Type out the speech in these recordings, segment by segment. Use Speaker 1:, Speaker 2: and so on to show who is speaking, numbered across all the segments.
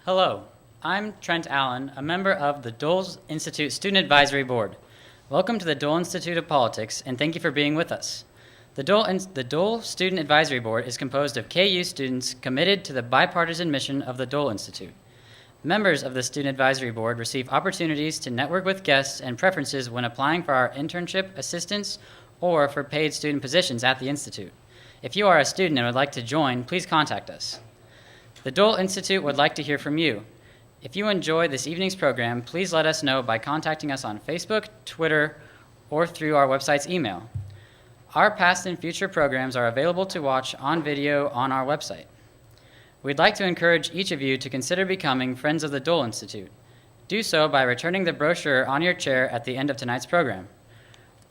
Speaker 1: Hello, I'm Trent Allen, a member of the Dole Institute Student Advisory Board. Welcome to the Dole Institute of Politics, and thank you for being with us. The Dole Student Advisory Board is composed of KU students committed to the bipartisan mission of the Dole Institute. Members of the Student Advisory Board receive opportunities to network with guests and preferences when applying for our internship assistance or for paid student positions at the Institute. If you are a student and would like to join, please contact us. The Dole Institute would like to hear from you. If you enjoy this evening's program, please let us know by contacting us on Facebook, Twitter, or through our website's email. Our past and future programs are available to watch on video on our website. We'd like to encourage each of you to consider becoming Friends of the Dole Institute. Do so by returning the brochure on your chair at the end of tonight's program.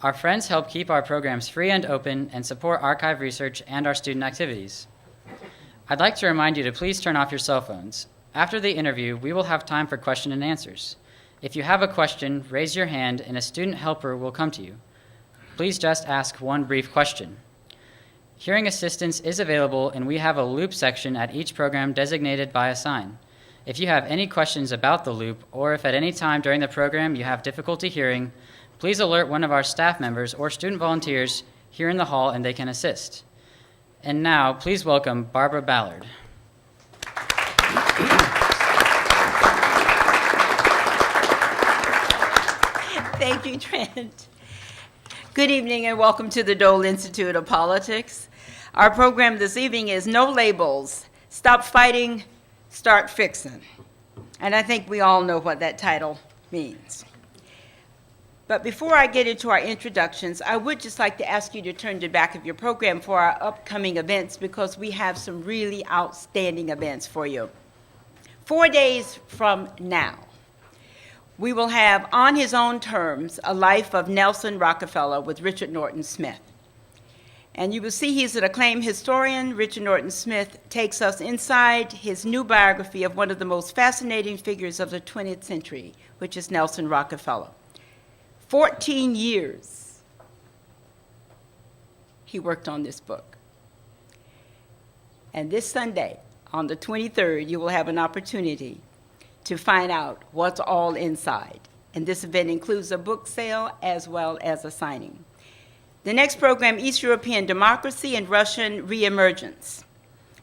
Speaker 1: Our friends help keep our programs free and open and support archive research and our student activities. I'd like to remind you to please turn off your cell phones. After the interview, we will have time for question and answers. If you have a question, raise your hand and a student helper will come to you. Please just ask one brief question. Hearing assistance is available, and we have a loop section at each program designated by a sign. If you have any questions about the loop, or if at any time during the program you have difficulty hearing, please alert one of our staff members or student volunteers here in the hall and they can assist. And now, please welcome Barbara Ballard.
Speaker 2: Thank you, Trent. Good evening and welcome to the Dole Institute of Politics. Our program this evening is No Labels, Stop Fighting, Start Fixing. And I think we all know what that title means. But before I get into our introductions, I would just like to ask you to turn to the back of your program for our upcoming events because we have some really outstanding events for you. 4 days from now, we will have On His Own Terms, A Life of Nelson Rockefeller with Richard Norton Smith. And you will see he's an acclaimed historian. Richard Norton Smith takes us inside his new biography of one of the most fascinating figures of the 20th century, which is Nelson Rockefeller. 14 years he worked on this book. And this Sunday, on the 23rd, you will have an opportunity to find out what's all inside. And this event includes a book sale as well as a signing. The next program, East European Democracy and Russian Reemergence.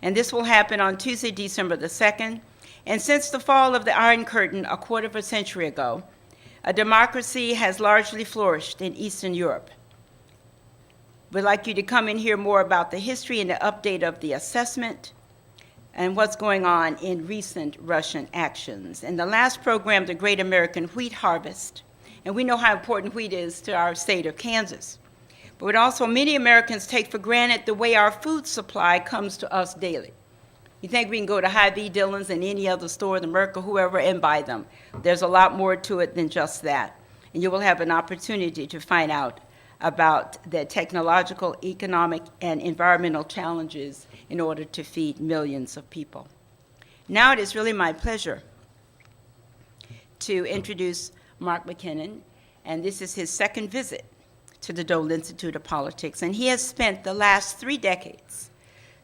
Speaker 2: And this will happen on Tuesday, December the 2nd. And since the fall of the Iron Curtain a quarter of a century ago, a democracy has largely flourished in Eastern Europe. We'd like you to come and hear more about the history and the update of the assessment and what's going on in recent Russian actions. And the last program, the Great American Wheat Harvest. And we know how important wheat is to our state of Kansas. But also many Americans take for granted the way our food supply comes to us daily. You think we can go to Hy-Vee, Dillon's, and any other store in America, whoever, and buy them. There's a lot more to it than just that. And you will have an opportunity to find out about the technological, economic, and environmental challenges in order to feed millions of people. Now it is really my pleasure to introduce Mark McKinnon, and this is his second visit to the Dole Institute of Politics. And he has spent the last 3 decades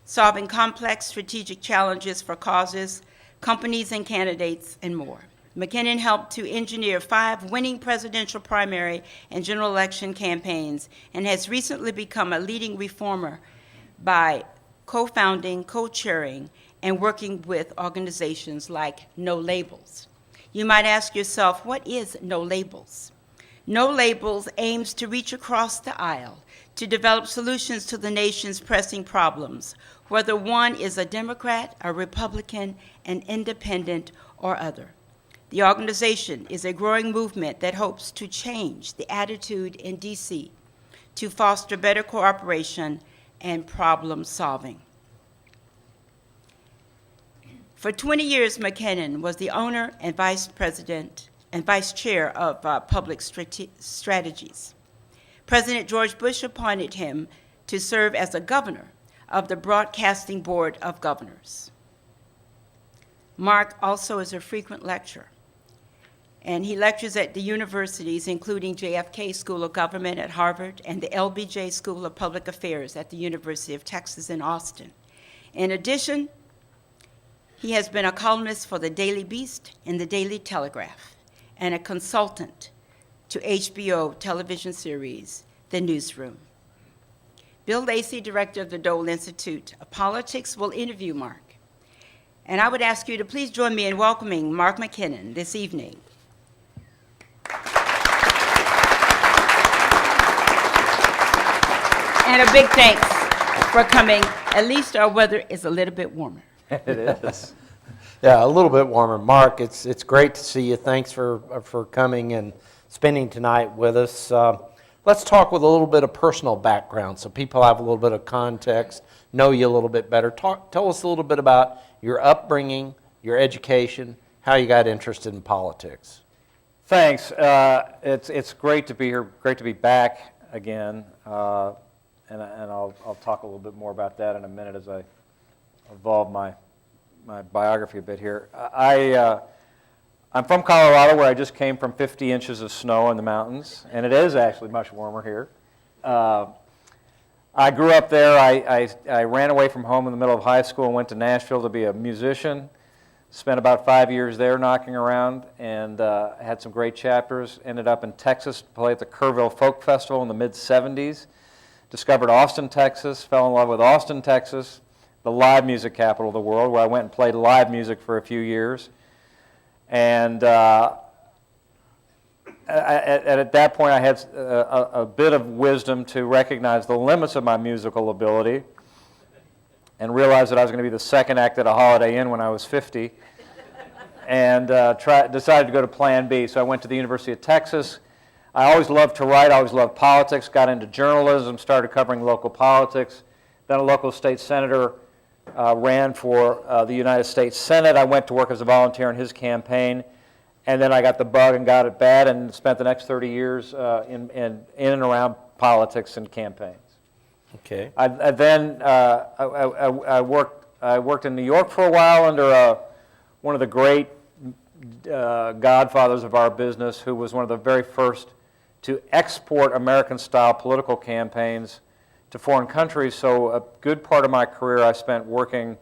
Speaker 2: solving complex strategic challenges for causes, companies, and candidates, and more. McKinnon helped to engineer 5 winning presidential primary and general election campaigns and has recently become a leading reformer by co-founding, co-chairing, and working with organizations like No Labels. You might ask yourself, what is No Labels? No Labels aims to reach across the aisle to develop solutions to the nation's pressing problems, whether one is a Democrat, a Republican, an independent, or other. The organization is a growing movement that hopes to change the attitude in D.C. to foster better cooperation and problem solving. For 20 years, McKinnon was the owner and vice president and vice chair of Public Strategies. President George Bush appointed him to serve as a governor of the Broadcasting Board of Governors. Mark also is a frequent lecturer, and he lectures at the universities, including JFK School of Government at Harvard and the LBJ School of Public Affairs at the University of Texas in Austin. In addition, he He has been a columnist for the Daily Beast and the Daily Telegraph, and a consultant to HBO television series, The Newsroom. Bill Lacey, director of the Dole Institute of Politics, will interview Mark. And I would ask you to please join me in welcoming Mark McKinnon this evening. And a big thanks for coming. At least our weather is a little bit warmer.
Speaker 3: It is. Yeah, a little bit warmer. Mark, it's great to see you. Thanks for coming and spending tonight with us. Let's talk with a little bit of personal background so people have a little bit of context, know you a little bit better. Tell us a little bit about your upbringing, your education, how you got interested in politics.
Speaker 4: Thanks. It's great to be here, great to be back again, and I'll talk a little bit more about that in a minute as I evolve my biography a bit here. I'm from Colorado, where I just came from 50 inches of snow in the mountains, and it is actually much warmer here. I grew up there. I ran away from home in the middle of high school and went to Nashville to be a musician. Spent about 5 years there knocking around, and had some great chapters. Ended up in Texas to play at the Kerrville Folk Festival in the mid-'70s. Discovered Austin, Texas, fell in love with Austin, Texas, the live music capital of the world, where I went and played live music for a few years. And at that point, I had a bit of wisdom to recognize the limits of my musical ability and realized that I was going to be the second act at a Holiday Inn when I was 50, and decided to go to Plan B. So I went to the University of Texas. I always loved to write, I always loved politics, got into journalism, started covering local politics. Then a local state senator ran for the United States Senate. I went to work as a volunteer in his campaign, and then I got the bug and got it bad, and spent the next 30 years in and around politics and campaigns.
Speaker 3: Okay.
Speaker 4: I worked in New York for a while under one of the great godfathers of our business, who was one of the very first to export American-style political campaigns to foreign countries. So a good part of my career I spent working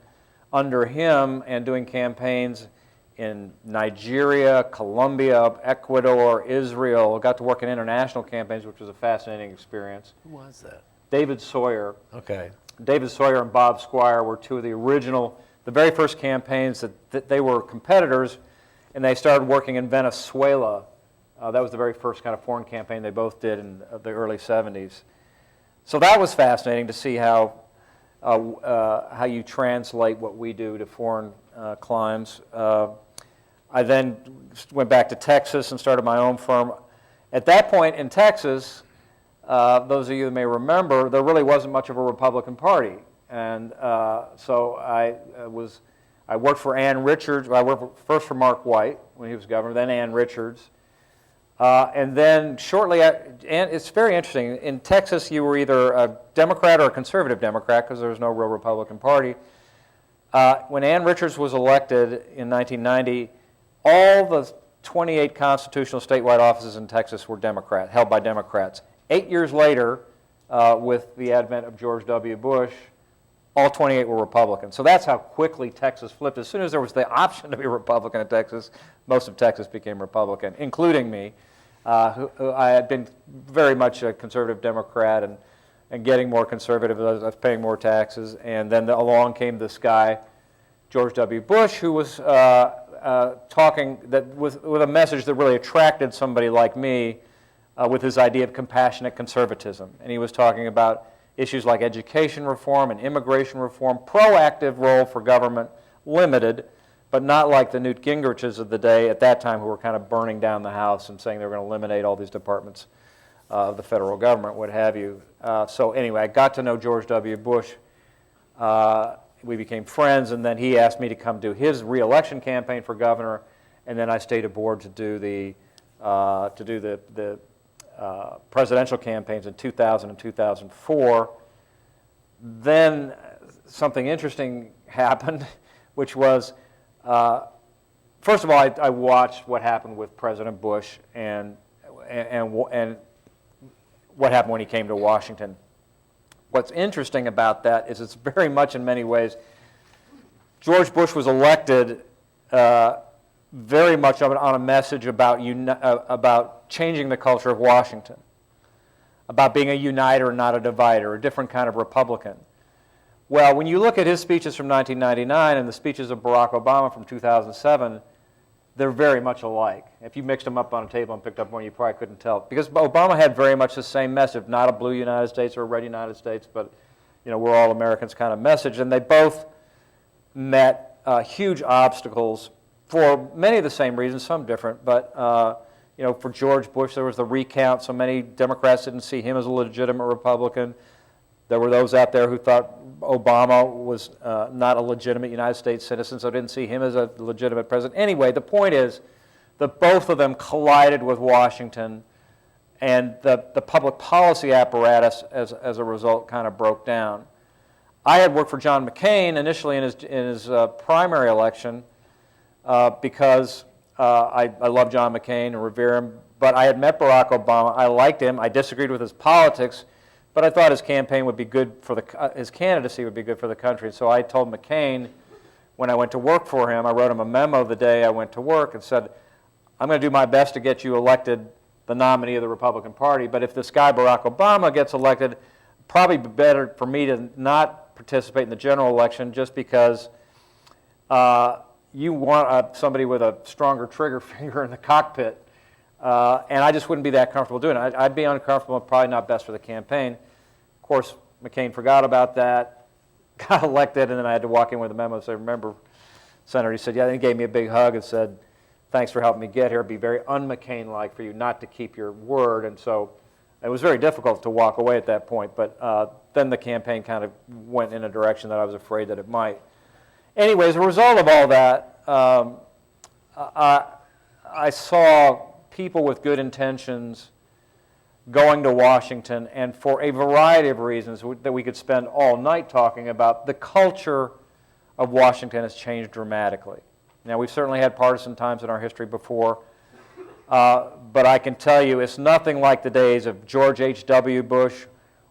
Speaker 4: under him and doing campaigns in Nigeria, Colombia, Ecuador, Israel. Got to work in international campaigns, which was a fascinating experience.
Speaker 3: Who was that?
Speaker 4: David Sawyer.
Speaker 3: Okay.
Speaker 4: David Sawyer and Bob Squire were two of the very first campaigns that they were competitors, and they started working in Venezuela. That was the very first kind of foreign campaign they both did in the early 70s. So that was fascinating to see how you translate what we do to foreign climes. I then went back to Texas and started my own firm. At that point in Texas, those of you that may remember, there really wasn't much of a Republican Party. And so I worked for Ann Richards. I worked first for Mark White when he was governor, then Ann Richards. And then shortly, and it's very interesting, in Texas you were either a Democrat or a conservative Democrat because there was no real Republican Party. When Ann Richards was elected in 1990, all the 28 constitutional statewide offices in Texas were held by Democrats. 8 years later, with the advent of George W. Bush, all 28 were Republican. So that's how quickly Texas flipped. As soon as there was the option to be Republican in Texas, most of Texas became Republican, including me, who I had been very much a conservative Democrat and getting more conservative as I was paying more taxes. And then along came this guy, George W. Bush, who was talking with a message that really attracted somebody like me with his idea of compassionate conservatism. And he was talking about issues like education reform and immigration reform, proactive role for government, limited, but not like the Newt Gingriches of the day at that time who were kind of burning down the house and saying they were going to eliminate all these departments of the federal government, what have you. So anyway, I got to know George W. Bush. We became friends, and then he asked me to come do his re-election campaign for governor, and then I stayed aboard to do the presidential campaigns in 2000 and 2004. Then something interesting happened, which was, first of all, I watched what happened with President Bush and what happened when he came to Washington. What's interesting about that is it's very much in many ways George Bush was elected very much on a message about changing the culture of Washington, about being a uniter and not a divider, a different kind of Republican. Well, when you look at his speeches from 1999 and the speeches of Barack Obama from 2007, they're very much alike. If you mixed them up on a table and picked up one, you probably couldn't tell. Because Obama had very much the same message, not a blue United States or a red United States, but we're all Americans kind of message. And they both met huge obstacles for many of the same reasons, some different. But for George Bush, there was the recount. So many Democrats didn't see him as a legitimate Republican. There were those out there who thought Obama was not a legitimate United States citizen, so didn't see him as a legitimate president. Anyway, the point is that both of them collided with Washington, and the public policy apparatus, as a result, kind of broke down. I had worked for John McCain initially in his primary election because I love John McCain and revere him, but I had met Barack Obama. I liked him. I disagreed with his politics, but I thought his campaign would be good for his candidacy would be good for the country. So I told McCain when I went to work for him, I wrote him a memo the day I went to work and said, I'm going to do my best to get you elected the nominee of the Republican Party, but if this guy Barack Obama gets elected, probably be better for me to not participate in the general election just because you want somebody with a stronger trigger finger in the cockpit. And I just wouldn't be that comfortable doing it. I'd be uncomfortable and probably not best for the campaign. Of course, McCain forgot about that, got elected, and then I had to walk in with a memo and say, remember, Senator, he said, yeah, and he gave me a big hug and said, thanks for helping me get here. It'd be very un-McCain-like for you not to keep your word. And so it was very difficult to walk away at that point. But then the campaign kind of went in a direction that I was afraid that it might. Anyway, as a result of all that, I saw people with good intentions going to Washington, and for a variety of reasons that we could spend all night talking about, the culture of Washington has changed dramatically. Now, we've certainly had partisan times in our history before, but I can tell you it's nothing like the days of George H.W. Bush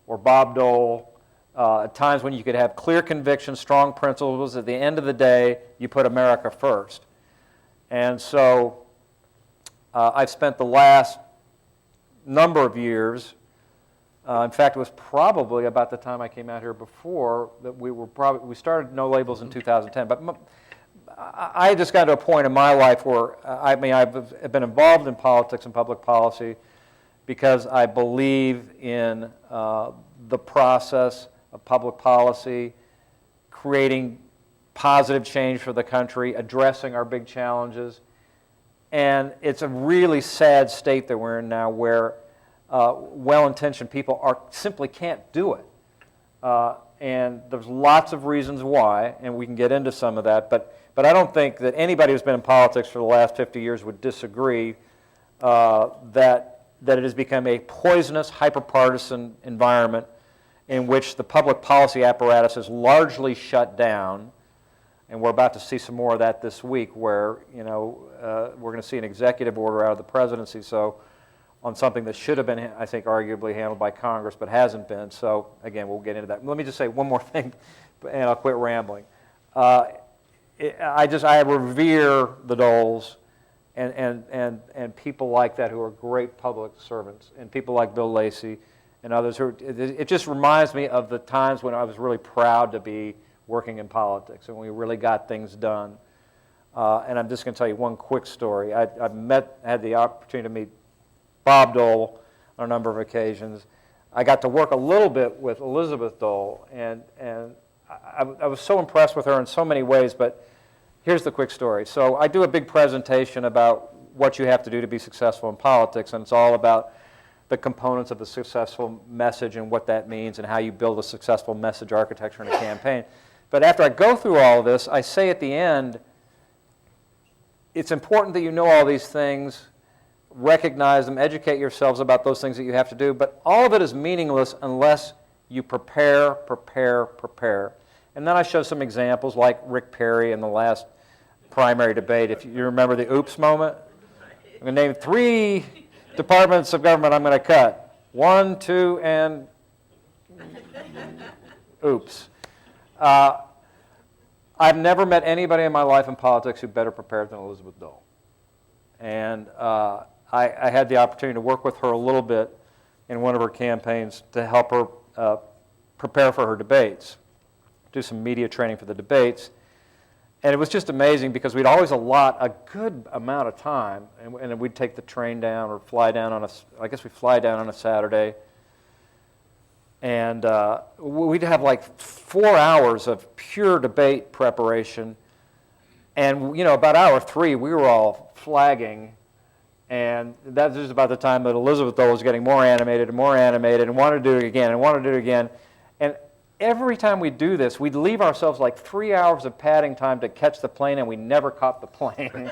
Speaker 4: or Bob Dole, at times when you could have clear convictions, strong principles. At the end of the day, you put America first. And so I've spent the last number of years, in fact, it was probably about the time I came out here before that we started No Labels in 2010. But I just got to a point in my life where I've been involved in politics and public policy because I believe in the process of public policy, creating positive change for the country, addressing our big challenges. And it's a really sad state that we're in now where well-intentioned people simply can't do it. And there's lots of reasons why, and we can get into some of that, but I don't think that anybody who's been in politics for the last 50 years would disagree that it has become a poisonous, hyper-partisan environment in which the public policy apparatus is largely shut down. And we're about to see some more of that this week where, we're going to see an executive order out of the presidency on something that should have been, I think, arguably handled by Congress, but hasn't been. So, again, we'll get into that. Let me just say one more thing, and I'll quit rambling. I revere the Doles and people like that who are great public servants, and people like Bill Lacey and others. It just reminds me of the times when I was really proud to be working in politics, and we really got things done. And I'm just going to tell you one quick story. I had the opportunity to meet Bob Dole on a number of occasions. I got to work a little bit with Elizabeth Dole, and I was so impressed with her in so many ways, but here's the quick story. So I do a big presentation about what you have to do to be successful in politics, and it's all about the components of a successful message and what that means and how you build a successful message architecture in a campaign. But after I go through all of this, I say at the end, it's important that you know all these things, recognize them, educate yourselves about those things that you have to do, but all of it is meaningless unless you prepare. And then I show some examples like Rick Perry in the last primary debate. If you remember the oops moment, I'm going to name 3 departments of government I'm going to cut. 1, 2, and oops. I've never met anybody in my life in politics who better prepared than Elizabeth Dole. And I had the opportunity to work with her a little bit in one of her campaigns to help her prepare for her debates, do some media training for the debates. And it was just amazing because we'd always allot a good amount of time, and we'd take the train down or fly down on I guess we fly down on a Saturday. And we'd have like 4 hours of pure debate preparation. And, about hour 3, we were all flagging. And that was about the time that Elizabeth Dole was getting more animated and wanted to do it again and wanted to do it again. And every time we do this, we'd leave ourselves like 3 hours of padding time to catch the plane, and we never caught the plane.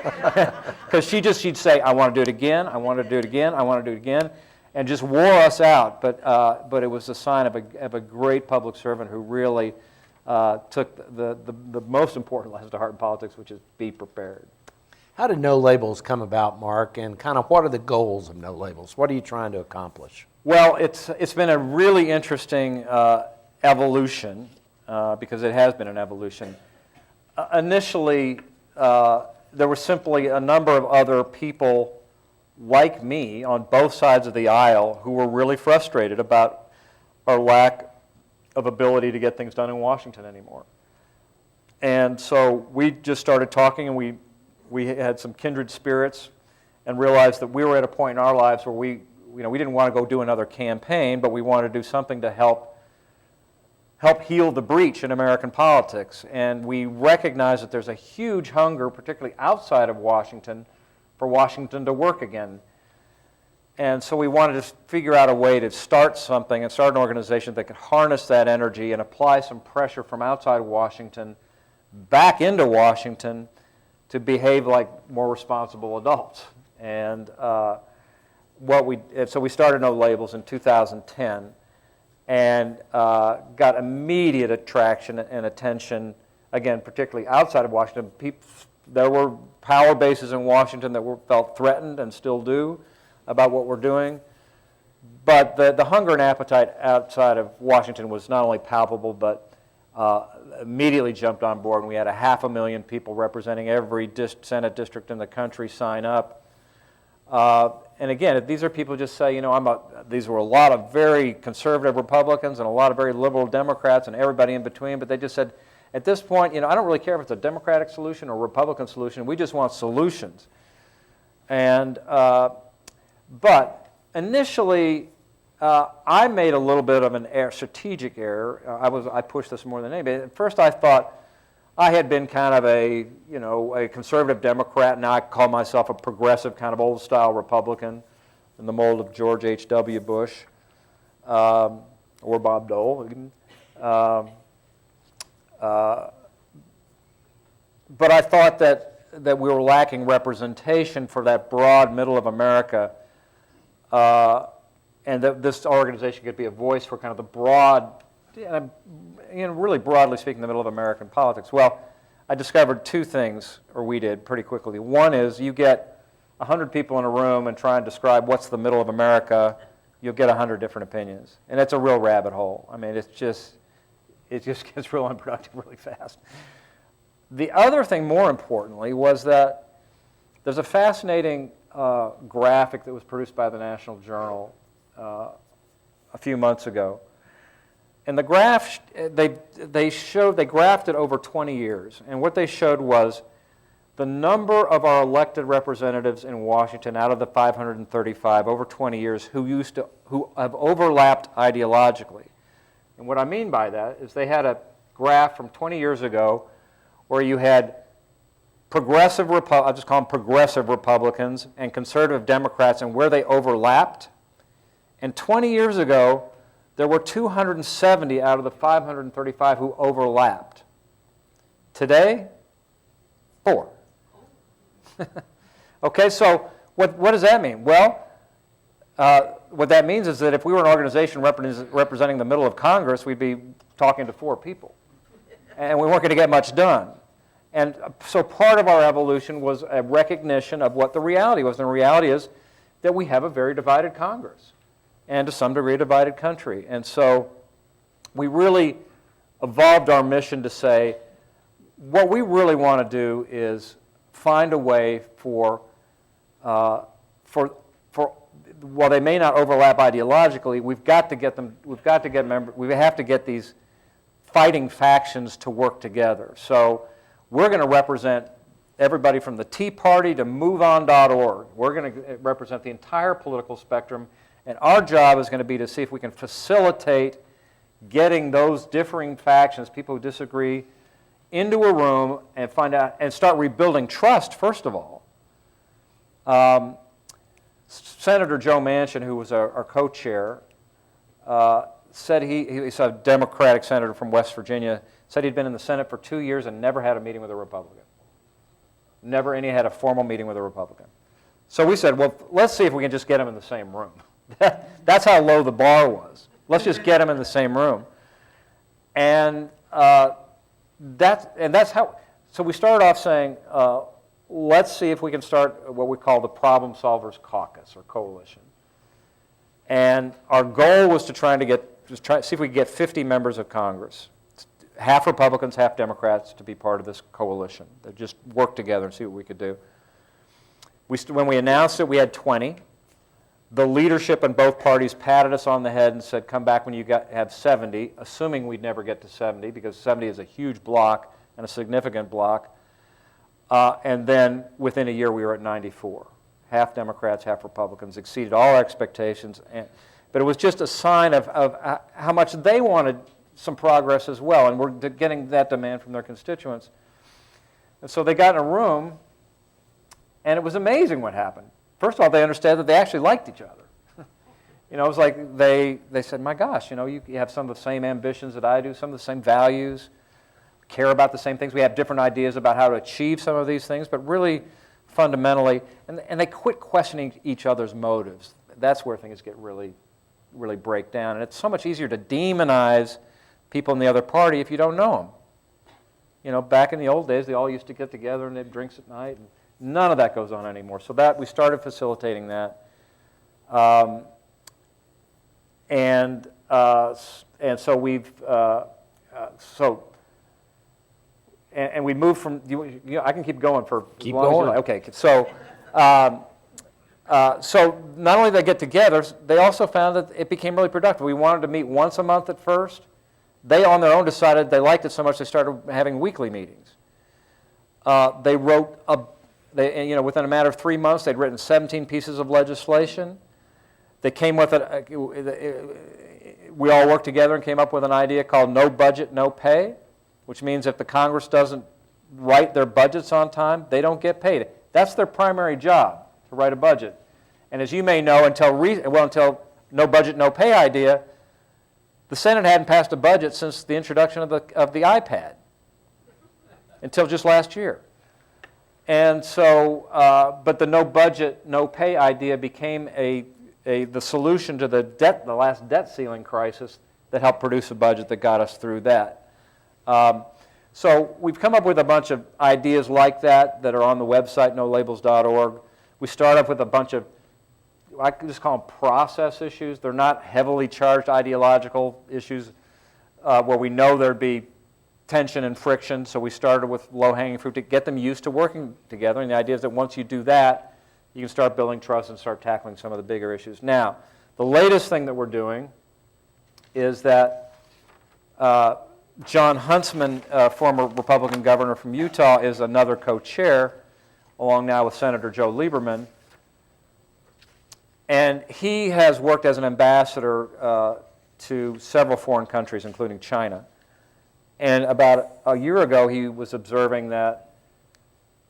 Speaker 4: Because she'd say, I want to do it again, I want to do it again, I want to do it again, and just wore us out. But it was a sign of a great public servant who really took the most important lesson to heart in politics, which is be prepared.
Speaker 3: How did No Labels come about, Mark, and kind of what are the goals of No Labels? What are you trying to accomplish?
Speaker 4: Well, it's been a really interesting evolution, because it has been an evolution. Initially, there were simply a number of other people like me on both sides of the aisle who were really frustrated about our lack of ability to get things done in Washington anymore. And so we just started talking, and we had some kindred spirits and realized that we were at a point in our lives where we didn't want to go do another campaign, but we wanted to do something to help heal the breach in American politics. And we recognize that there's a huge hunger, particularly outside of Washington, for Washington to work again. And so we wanted to figure out a way to start something and start an organization that could harness that energy and apply some pressure from outside Washington back into Washington to behave like more responsible adults. And so we started No Labels in 2010. And got immediate attraction and attention, again, particularly outside of Washington. There were power bases in Washington that felt threatened and still do about what we're doing. But the hunger and appetite outside of Washington was not only palpable, but immediately jumped on board. And we had 500,000 people representing every Senate district in the country sign up. And again, these are people who just say, these were a lot of very conservative Republicans and a lot of very liberal Democrats and everybody in between, but they just said, at this point, I don't really care if it's a Democratic solution or a Republican solution, we just want solutions. And, but initially, I made a little bit of a strategic error. I pushed this more than anybody. At first I thought, I had been kind of a conservative Democrat. Now I call myself a progressive, kind of old-style Republican in the mold of George H.W. Bush or Bob Dole. But I thought that we were lacking representation for that broad middle of America, and that this organization could be a voice for kind of the broad, really broadly speaking, the middle of American politics. Well, I discovered two things, or we did pretty quickly. One is you get 100 people in a room and try and describe what's the middle of America, you'll get 100 different opinions. And it's a real rabbit hole. I mean, it just gets real unproductive really fast. The other thing, more importantly, was that there's a fascinating graphic that was produced by the National Journal a few months ago. And the graph, they graphed it over 20 years. And what they showed was the number of our elected representatives in Washington out of the 535 over 20 years who have overlapped ideologically. And what I mean by that is they had a graph from 20 years ago where you had I'll just call them progressive Republicans and conservative Democrats and where they overlapped. And 20 years ago, there were 270 out of the 535 who overlapped. Today, 4. Okay, so what does that mean? Well, what that means is that if we were an organization representing the middle of Congress, we'd be talking to 4 people. And we weren't going to get much done. And so part of our evolution was a recognition of what the reality was. And the reality is that we have a very divided Congress and to some degree a divided country. And so we really evolved our mission to say what we really want to do is find a way for while they may not overlap ideologically, we have to get these fighting factions to work together. So we're going to represent everybody from the Tea Party to MoveOn.org. We're going to represent the entire political spectrum, and our job is going to be to see if we can facilitate getting those differing factions, people who disagree, into a room and find out and start rebuilding trust, first of all. Senator Joe Manchin, who was our co-chair, said he's a Democratic senator from West Virginia, said he'd been in the Senate for 2 years and never had a meeting with a Republican. Never any had a formal meeting with a Republican. So we said, well, let's see if we can just get them in the same room. That's how low the bar was. Let's just get them in the same room. And that's how, so we started off saying, let's see if we can start what we call the Problem Solvers Caucus or Coalition. And our goal was to see if we could get 50 members of Congress, half Republicans, half Democrats, to be part of this coalition. They just work together and see what we could do. When we announced it, we had 20. The leadership in both parties patted us on the head and said, come back when you have 70, assuming we'd never get to 70, because 70 is a huge block and a significant block. And then within a year, we were at 94. Half Democrats, half Republicans, exceeded all expectations. But it was just a sign of how much they wanted some progress as well, and we're getting that demand from their constituents. And so they got in a room, and it was amazing what happened. First of all, they understood that they actually liked each other. It was like they said, my gosh, you have some of the same ambitions that I do, some of the same values, care about the same things. We have different ideas about how to achieve some of these things, but really fundamentally, and they quit questioning each other's motives. That's where things get really, really break down. And it's so much easier to demonize people in the other party if you don't know them. Back in the old days, they all used to get together and they'd drinks at night. And none of that goes on anymore. So we started facilitating that. And so we've, and we moved from, I can keep going for as long as you like. Okay, so not only did they get together, they also found that it became really productive. We wanted to meet once a month at first. They, on their own, decided they liked it so much they started having weekly meetings. They wrote, within a matter of 3 months, they'd written 17 pieces of legislation. They came with we all worked together and came up with an idea called no budget, no pay, which means if the Congress doesn't write their budgets on time, they don't get paid. That's their primary job, to write a budget. And as you may know, until no budget, no pay idea, the Senate hadn't passed a budget since the introduction of the iPad, until just last year. And so, but the no budget, no pay idea became the solution to the last debt ceiling crisis that helped produce a budget that got us through that. So we've come up with a bunch of ideas like that are on the website, nolabels.org. We start off with a bunch of, I can just call them process issues. They're not heavily charged ideological issues where we know there'd be tension and friction. So we started with low-hanging fruit to get them used to working together. And the idea is that once you do that, you can start building trust and start tackling some of the bigger issues. Now, the latest thing that we're doing is that John Huntsman, former Republican governor from Utah, is another co-chair, along now with Senator Joe Lieberman. And he has worked as an ambassador to several foreign countries, including China. And about a year ago, he was observing that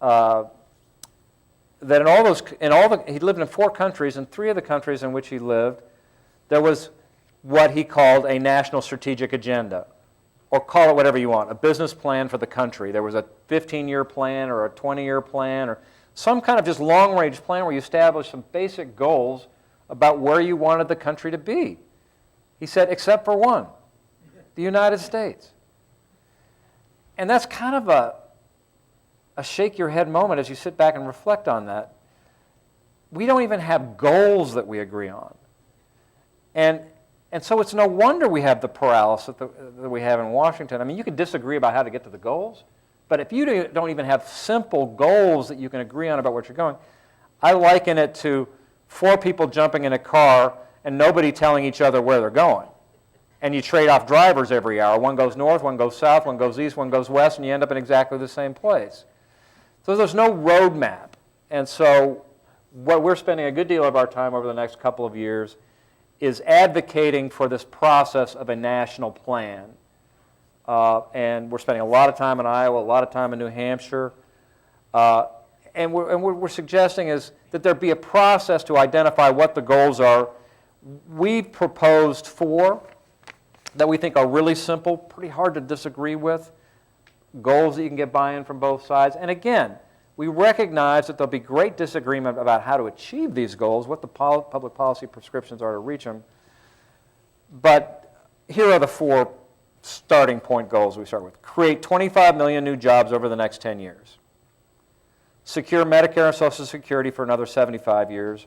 Speaker 4: he lived in 4 countries, and 3 of the countries in which he lived, there was what he called a national strategic agenda, or call it whatever you want, a business plan for the country. There was a 15-year plan or a 20-year plan or some kind of just long-range plan where you establish some basic goals about where you wanted the country to be. He said, except for one, the United States. And that's kind of a shake your head moment as you sit back and reflect on that. We don't even have goals that we agree on. And so it's no wonder we have the paralysis that we have in Washington. I mean, you can disagree about how to get to the goals, But if you don't even have simple goals that you can agree on about where you're going, I liken it to 4 people jumping in a car and nobody telling each other where they're going. And you trade off drivers every hour. One goes north, one goes south, one goes east, one goes west, and you end up in exactly the same place. So there's no roadmap. And so what we're spending a good deal of our time over the next couple of years is advocating for this process of a national plan. And we're spending a lot of time in Iowa, a lot of time in New Hampshire. And what we're suggesting is that there be a process to identify what the goals are. We've proposed 4 that we think are really simple, pretty hard to disagree with, goals that you can get buy-in from both sides. And again, we recognize that there'll be great disagreement about how to achieve these goals, what the public policy prescriptions are to reach them. But here are the 4 starting point goals we start with. Create 25 million new jobs over the next 10 years. Secure Medicare and Social Security for another 75 years.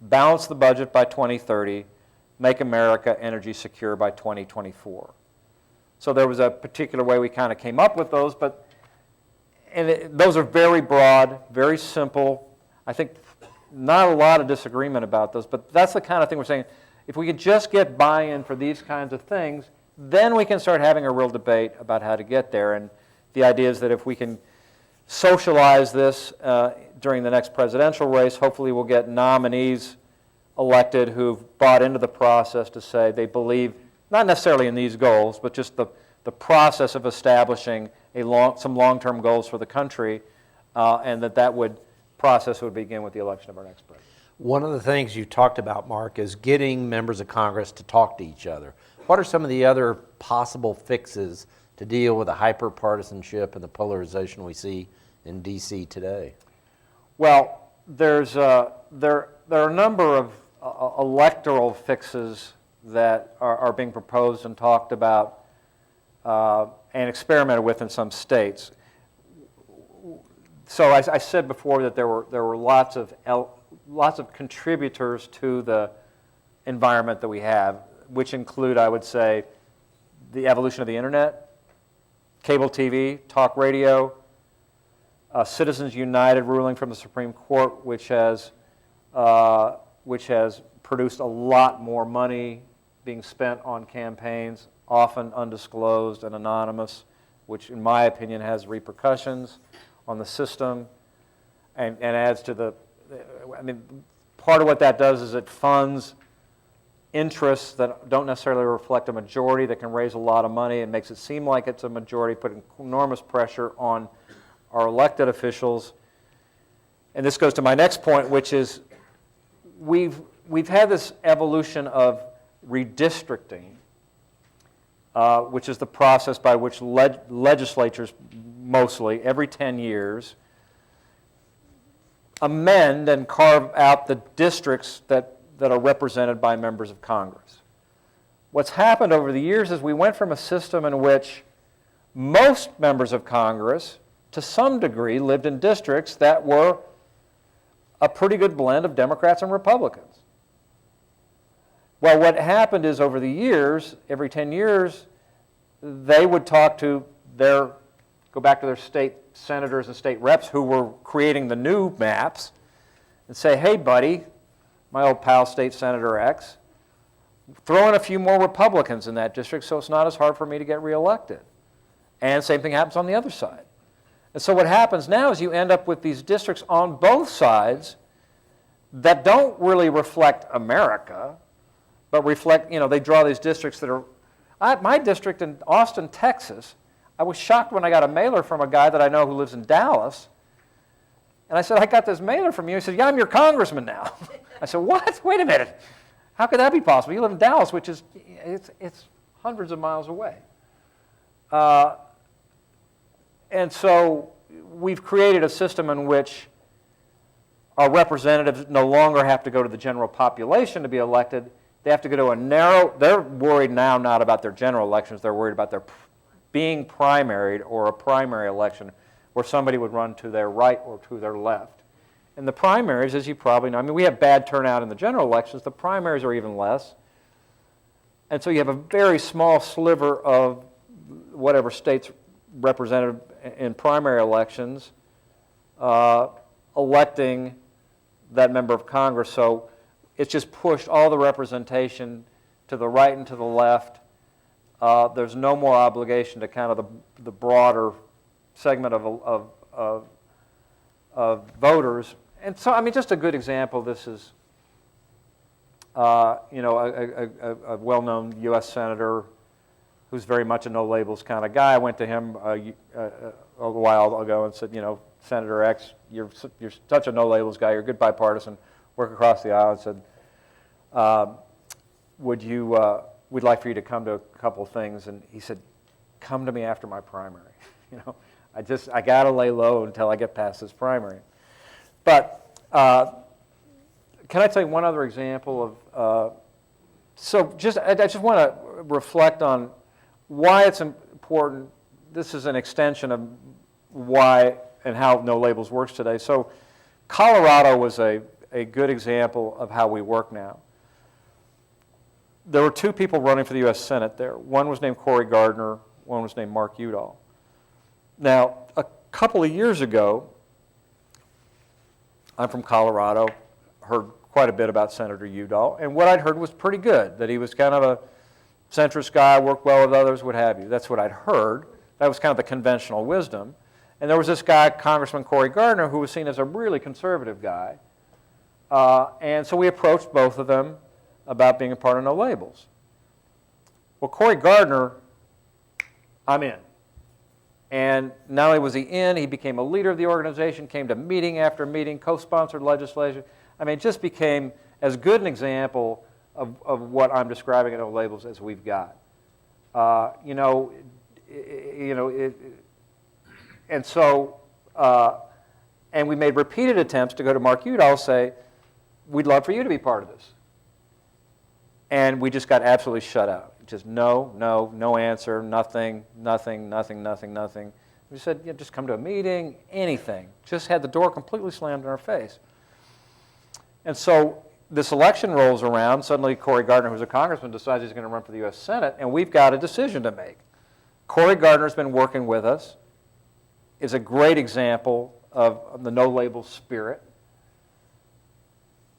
Speaker 4: Balance the budget by 2030. Make America energy secure by 2024. So there was a particular way we kind of came up with those, but those are very broad, very simple. I think not a lot of disagreement about those, but that's the kind of thing we're saying. If we could just get buy-in for these kinds of things, then we can start having a real debate about how to get there. And the idea is that if we can socialize this during the next presidential race, hopefully we'll get nominees elected who've bought into the process to say they believe, not necessarily in these goals, but just the process of establishing some long-term goals for the country, and that process would begin with the election of our next president.
Speaker 3: One of the things you talked about, Mark, is getting members of Congress to talk to each other. What are some of the other possible fixes to deal with the hyper-partisanship and the polarization we see in D.C. today?
Speaker 4: Well, there are a number of electoral fixes that are being proposed and talked about and experimented with in some states. So I said before that there were lots of contributors to the environment that we have, which include, I would say, the evolution of the internet, cable TV, talk radio, Citizens United ruling from the Supreme Court, which has produced a lot more money being spent on campaigns, often undisclosed and anonymous, which in my opinion has repercussions on the system and adds to part of what that does is it funds interests that don't necessarily reflect a majority that can raise a lot of money. It makes it seem like it's a majority, putting enormous pressure on our elected officials. And this goes to my next point, which is we've had this evolution of redistricting, which is the process by which legislatures, mostly every 10 years, amend and carve out the districts that are represented by members of Congress. What's happened over the years is we went from a system in which most members of Congress, to some degree, lived in districts that were a pretty good blend of Democrats and Republicans. Well, what happened is over the years, every 10 years, they would talk to go back to their state senators and state reps who were creating the new maps and say, hey, buddy, my old pal, State Senator X, throw in a few more Republicans in that district so it's not as hard for me to get reelected. And same thing happens on the other side. And so what happens now is you end up with these districts on both sides that don't really reflect America, but reflect, they draw these districts that are, my district in Austin, Texas, I was shocked when I got a mailer from a guy that I know who lives in Dallas. And I said, I got this mailer from you. He said, yeah, I'm your congressman now. I said, what? Wait a minute. How could that be possible? You live in Dallas, which is, it's hundreds of miles away. And so we've created a system in which our representatives no longer have to go to the general population to be elected. They have to go to they're worried now not about their general elections, they're worried about their being primaried or a primary election where somebody would run to their right or to their left. And the primaries, as you probably know, we have bad turnout in the general elections, the primaries are even less. And so you have a very small sliver of whatever state's representative in primary elections, electing that member of Congress. So it's just pushed all the representation to the right and to the left. There's no more obligation to kind of the broader segment of voters. And so, I mean, just a good example, this is, you know, a well-known U.S. senator who's very much a no-labels kind of guy. I went to him a while ago and said, you know, Senator X, you're such a no-labels guy, you're a good bipartisan, work across the aisle, and said, we'd like for you to come to a couple of things. And he said, come to me after my primary. You know, I got to lay low until I get past this primary. But can I tell you one other example of, I just want to reflect on why it's important. This is an extension of why and how no labels works today. So Colorado was a good example of how we work now. There were two people running for the U.S. Senate there. One was named Cory Gardner, one was named Mark Udall. Now, a couple of years ago, I'm from Colorado, heard quite a bit about Senator Udall, and what I'd heard was pretty good, that he was kind of a centrist guy, worked well with others, what have you. That's what I'd heard. That was kind of the conventional wisdom. And there was this guy, Congressman Cory Gardner, who was seen as a really conservative guy. And so we approached both of them about being a part of No Labels. Well, Cory Gardner, I'm in. And not only was he in, he became a leader of the organization, came to meeting after meeting, co-sponsored legislation. I mean, it just became as good an example of what I'm describing at No Labels as we've got. And so, and we made repeated attempts to go to Mark Udall, say, we'd love for you to be part of this. And we just got absolutely shut out. Just no answer, nothing. We said, yeah, just come to a meeting, anything. Just had the door completely slammed in our face. And so this election rolls around. Suddenly Cory Gardner, who's a congressman, decides he's going to run for the U.S. Senate, and we've got a decision to make. Cory Gardner's been working with us, is a great example of the no-label spirit.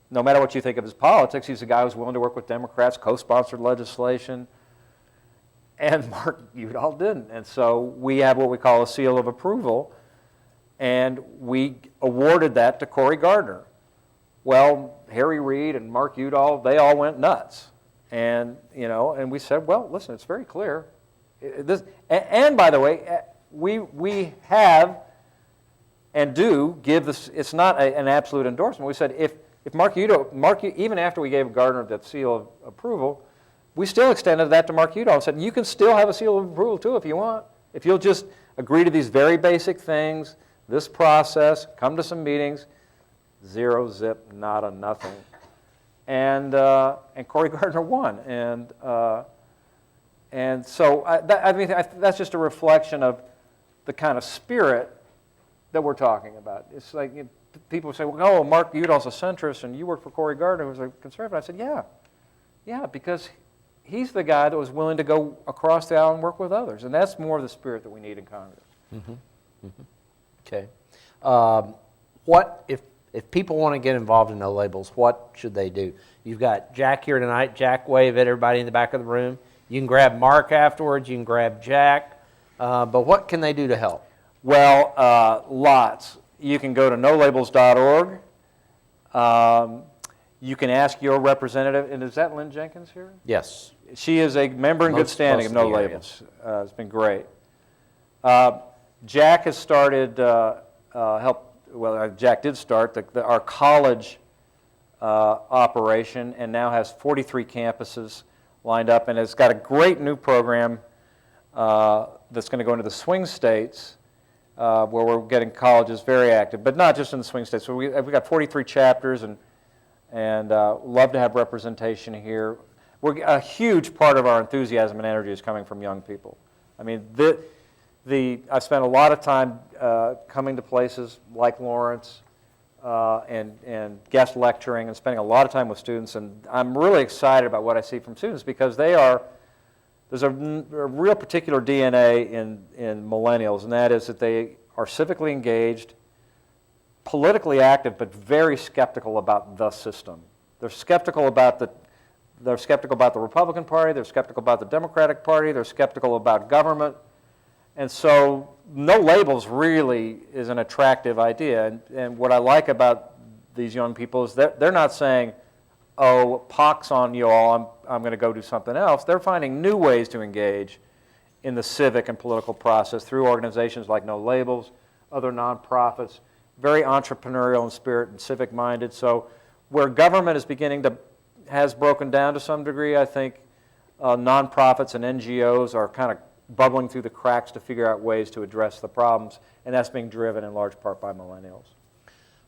Speaker 4: No matter what you think of his politics, he's a guy who's willing to work with Democrats, co-sponsored legislation, and Mark Udall didn't. And so we have what we call a seal of approval, and we awarded that to Cory Gardner. Well, Harry Reid and Mark Udall, they all went nuts. And, you know, and we said, well, listen, it's very clear. And by the way, we have and do give this, it's not an absolute endorsement. We said if Mark Udall, even after we gave Gardner that seal of approval, we still extended that to Mark Udall and said, you can still have a seal of approval too if you want. If you'll just agree to these very basic things, this process, come to some meetings, zero, zip, nada, nothing. And Cory Gardner won. And so that's just a reflection of the kind of spirit that we're talking about. It's like, you know, people say, well, Mark Udall's a centrist and you work for Cory Gardner who's a conservative. I said, yeah, because he's the guy that was willing to go across the aisle and work with others. And that's more of the spirit that we need in Congress.
Speaker 3: Mm-hmm. Mm-hmm. Okay. What if people want to get involved in No Labels, what should they do? You've got Jack here tonight. Jack, wave at everybody in the back of the room. You can grab Mark afterwards. You can grab Jack. But what can they do to help?
Speaker 4: Well, lots. You can go to nolabels.org. You can ask your representative. And is that Lynn Jenkins here?
Speaker 3: Yes.
Speaker 4: She is a member in good standing of No Labels. It's been great. Jack has started, Jack did start our college operation and now has 43 campuses lined up, and it's got a great new program that's going to go into the swing states where we're getting colleges very active, but not just in the swing states. So we've got 43 chapters and love to have representation here. A huge part of our enthusiasm and energy is coming from young people. I mean, I've spent a lot of time coming to places like Lawrence and guest lecturing and spending a lot of time with students, and I'm really excited about what I see from students because they are there's a real particular DNA in millennials, and that is that they are civically engaged, politically active, but very skeptical about the system. They're skeptical about the Republican Party, they're skeptical about the Democratic Party, they're skeptical about government, and so no labels really is an attractive idea. And what I like about these young people is that they're not saying, oh, pox on you all, I'm going to go do something else. They're finding new ways to engage in the civic and political process through organizations like No Labels, other nonprofits, very entrepreneurial in spirit and civic-minded. So where government has broken down to some degree, I think nonprofits and NGOs are kind of bubbling through the cracks to figure out ways to address the problems, and that's being driven in large part by millennials.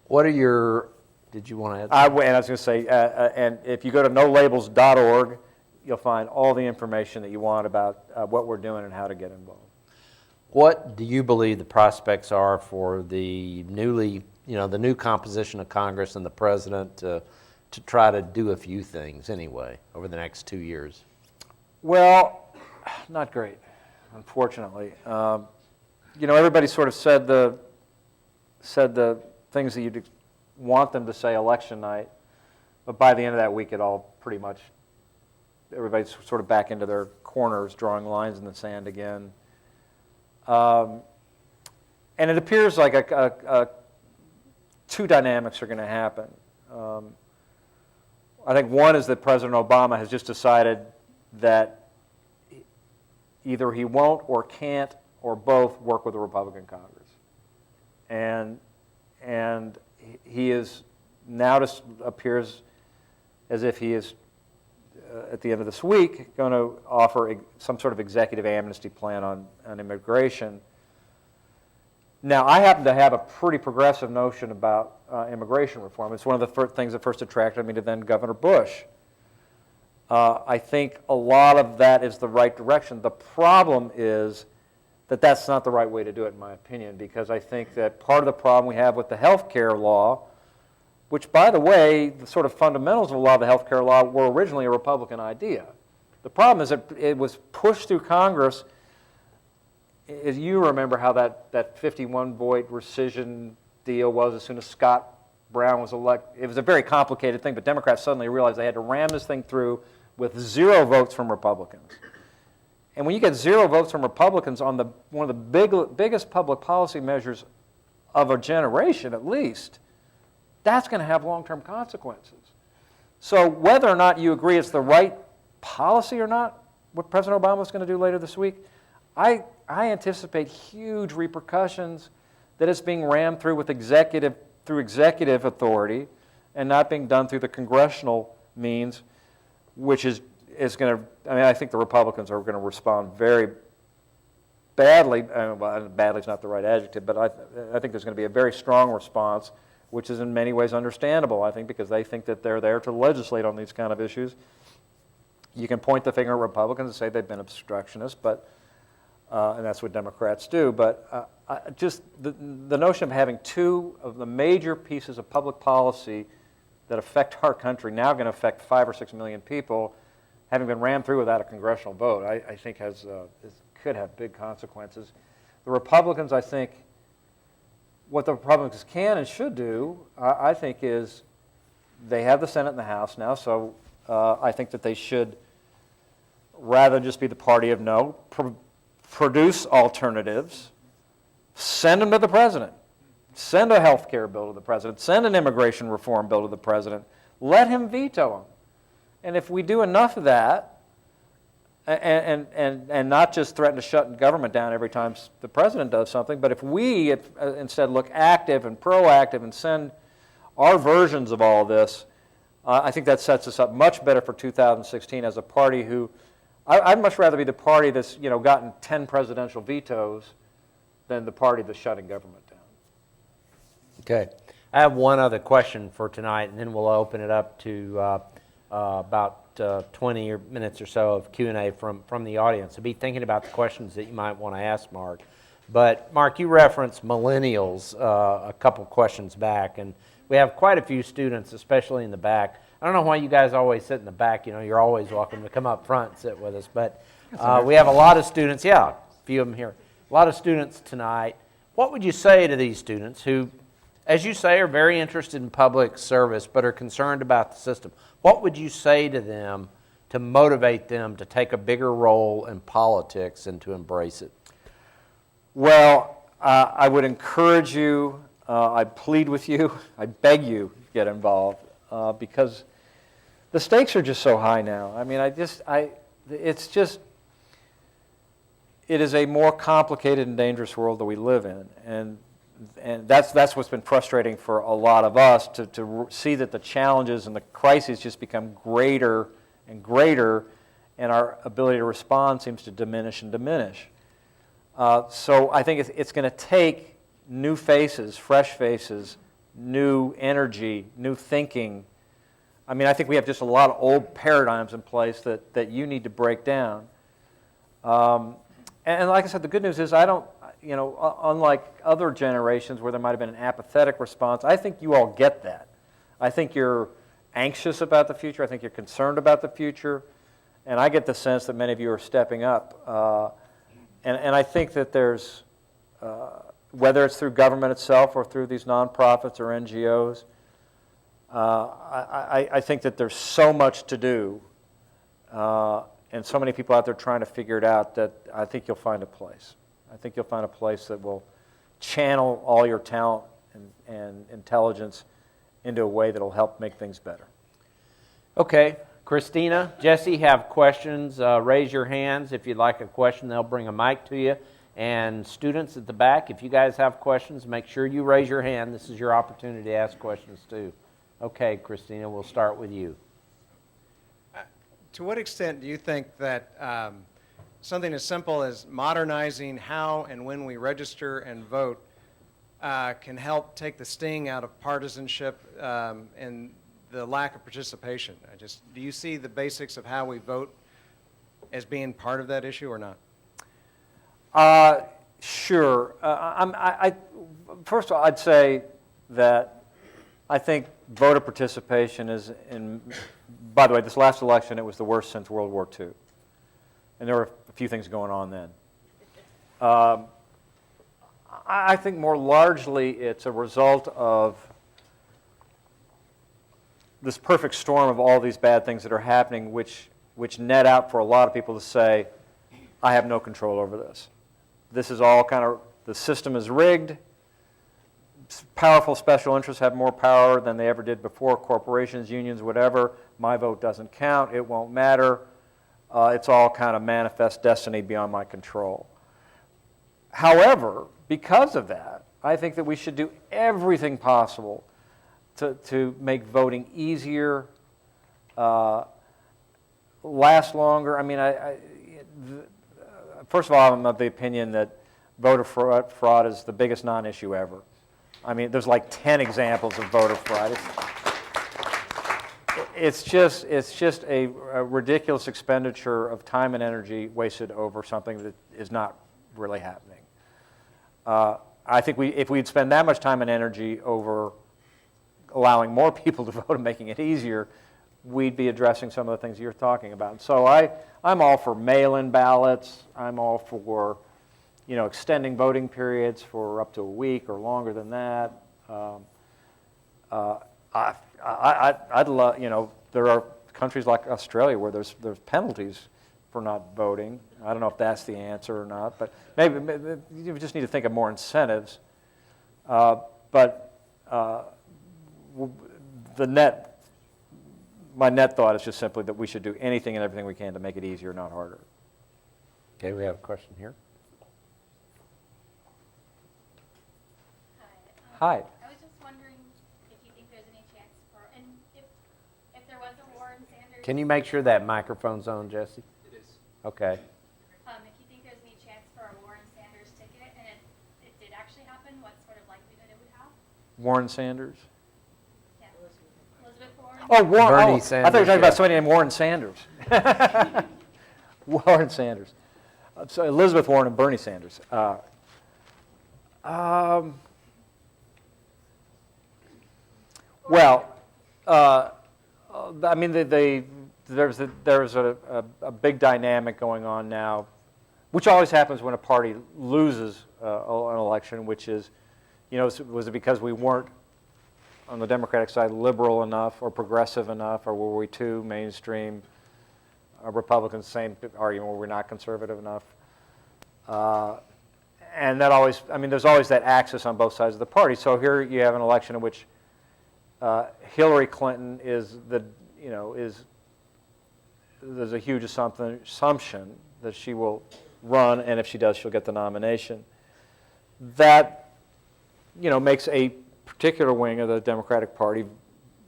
Speaker 3: What are your, did you want to add?
Speaker 4: I was going to say, and if you go to nolabels.org, you'll find all the information that you want about what we're doing and how to get involved.
Speaker 3: What do you believe the prospects are for the the new composition of Congress and the president to try to do a few things anyway over the next 2 years?
Speaker 4: Well, not great, unfortunately. Everybody sort of said the things that you'd want them to say election night, but by the end of that week, it all pretty much, everybody's sort of back into their corners, drawing lines in the sand again. And it appears like two dynamics are going to happen. I think one is that President Obama has just decided that either he won't or can't or both work with the Republican Congress. And he is now just appears as if he is, at the end of this week, going to offer some sort of executive amnesty plan on immigration. Now, I happen to have a pretty progressive notion about immigration reform. It's one of the things that first attracted me to then Governor Bush. I think a lot of that is the right direction. The problem is that that's not the right way to do it, in my opinion, because I think that part of the problem we have with the health care law, which, by the way, the sort of fundamentals of a lot of the health care law were originally a Republican idea. The problem is that it was pushed through Congress. As you remember how that 51-vote rescission deal was as soon as Scott Brown was elected. It was a very complicated thing, but Democrats suddenly realized they had to ram this thing through with 0 votes from Republicans. And when you get 0 votes from Republicans on one of the biggest public policy measures of a generation at least, that's going to have long-term consequences. So whether or not you agree it's the right policy or not, what President Obama is going to do later this week, I anticipate huge repercussions that it's being rammed through with executive authority and not being done through the congressional means, which is going to, I think the Republicans are going to respond very badly. Badly is not the right adjective, but I think there's going to be a very strong response, which is in many ways understandable, I think, because they think that they're there to legislate on these kind of issues. You can point the finger at Republicans and say they've been obstructionists, but and that's what Democrats do. But just the notion of having two of the major pieces of public policy that affect our country, now going to affect 5 or 6 million people, having been rammed through without a congressional vote, I think could have big consequences. The Republicans, I think, what the Republicans can and should do, I think, is they have the Senate and the House now, so I think that they should, rather than just be the party of no, produce alternatives, send them to the president. Send a health care bill to the president. Send an immigration reform bill to the president. Let him veto them. And if we do enough of that, and not just threaten to shut government down every time the president does something, but if we instead look active and proactive and send our versions of all this, I think that sets us up much better for 2016 as a party who, I'd much rather be the party that's gotten 10 presidential vetoes than the party that's shutting government down.
Speaker 3: Okay. I have one other question for tonight, and then we'll open it up to about 20 minutes or so of Q&A from the audience. So be thinking about the questions that you might want to ask Mark. But Mark, you referenced millennials a couple questions back, and we have quite a few students, especially in the back. I don't know why you guys always sit in the back. You're always welcome to come up front and sit with us. But We have a lot of students, a few of them here. A lot of students tonight. What would you say to these students who, as you say, are very interested in public service but are concerned about the system? What would you say to them to motivate them to take a bigger role in politics and to embrace it?
Speaker 4: Well, I would encourage you, I plead with you, I beg you to get involved because the stakes are just so high now. I mean, it is a more complicated and dangerous world that we live in, and that's what's been frustrating for a lot of us to see that the challenges and the crises just become greater and greater, and our ability to respond seems to diminish and diminish. So I think it's going to take new faces, fresh faces, new energy, new thinking. I mean, I think we have just a lot of old paradigms in place that you need to break down. And like I said, the good news is unlike other generations where there might have been an apathetic response, I think you all get that. I think you're anxious about the future. I think you're concerned about the future. And I get the sense that many of you are stepping up. And I think that there's, whether it's through government itself or through these nonprofits or NGOs, I think that there's so much to do and so many people out there trying to figure it out that I think you'll find a place. I think you'll find a place that will channel all your talent and intelligence into a way that will help make things better.
Speaker 3: Okay. Christina, Jesse have questions. Raise your hands if you'd like a question. They'll bring a mic to you. And students at the back, if you guys have questions, make sure you raise your hand. This is your opportunity to ask questions too. Okay, Christina, we'll start with you.
Speaker 5: To what extent do you think that something as simple as modernizing how and when we register and vote can help take the sting out of partisanship and the lack of participation? Do you see the basics of how we vote as being part of that issue or not?
Speaker 4: Sure. First of all, I'd say that I think voter participation is by the way, this last election, it was the worst since World War II. And there were a few things going on then. I think more largely it's a result of this perfect storm of all these bad things that are happening, which net out for a lot of people to say, I have no control over this. This is all the system is rigged. Powerful special interests have more power than they ever did before. Corporations, unions, whatever. My vote doesn't count. It won't matter. It's all kind of manifest destiny beyond my control. However, because of that, I think that we should do everything possible to make voting easier, last longer. I mean, first of all, I'm of the opinion that voter fraud is the biggest non-issue ever. I mean, there's like 10 examples of voter fraud. It's just a ridiculous expenditure of time and energy wasted over something that is not really happening. I think if we'd spend that much time and energy over allowing more people to vote and making it easier, we'd be addressing some of the things you're talking about. So I'm all for mail-in ballots. I'm all for extending voting periods for up to a week or longer than that. I'd love, there are countries like Australia where there's penalties for not voting. I don't know if that's the answer or not, but maybe you just need to think of more incentives. My net thought is just simply that we should do anything and everything we can to make it easier, not harder.
Speaker 3: Okay, we have a question here. Hi.
Speaker 6: I was just wondering if you think there's any chance for, and if there was a Warren Sanders.
Speaker 3: Can you make sure that microphone's on, Jesse?
Speaker 7: It is.
Speaker 3: Okay.
Speaker 6: If you think there's any chance for a Warren Sanders ticket, and it did actually happen, what sort of likelihood it would have?
Speaker 4: Warren Sanders?
Speaker 6: Yeah. Elizabeth Warren?
Speaker 4: Oh, Warren.
Speaker 3: Bernie
Speaker 4: I
Speaker 3: Sanders,
Speaker 4: thought you were talking
Speaker 3: yeah.
Speaker 4: about somebody named Warren Sanders. Warren Sanders. So Elizabeth Warren and Bernie Sanders. Well, I mean, the there's a big dynamic going on now, which always happens when a party loses an election, which is, was it because we weren't, on the Democratic side, liberal enough or progressive enough, or were we too mainstream? Republicans, same argument, were we not conservative enough? And that always, there's always that axis on both sides of the party. So here you have an election in which Hillary Clinton there's a huge assumption that she will run, and if she does, she'll get the nomination. That, makes a particular wing of the Democratic Party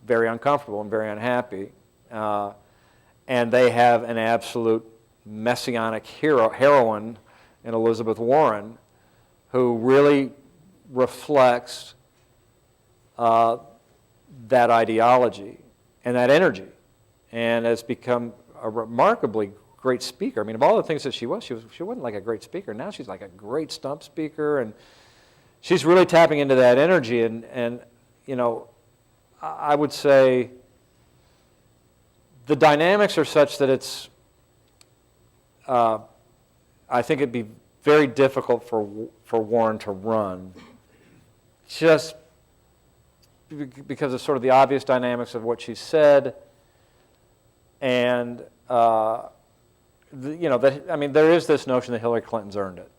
Speaker 4: very uncomfortable and very unhappy. And they have an absolute messianic heroine in Elizabeth Warren, who really reflects that ideology and that energy, and has become a remarkably great speaker. Of all the things that she wasn't like a great speaker. Now she's like a great stump speaker, and she's really tapping into that energy. And I would say the dynamics are such that it's, I think it'd be very difficult for Warren to run, just because of sort of the obvious dynamics of what she said, and there is this notion that Hillary Clinton's earned it.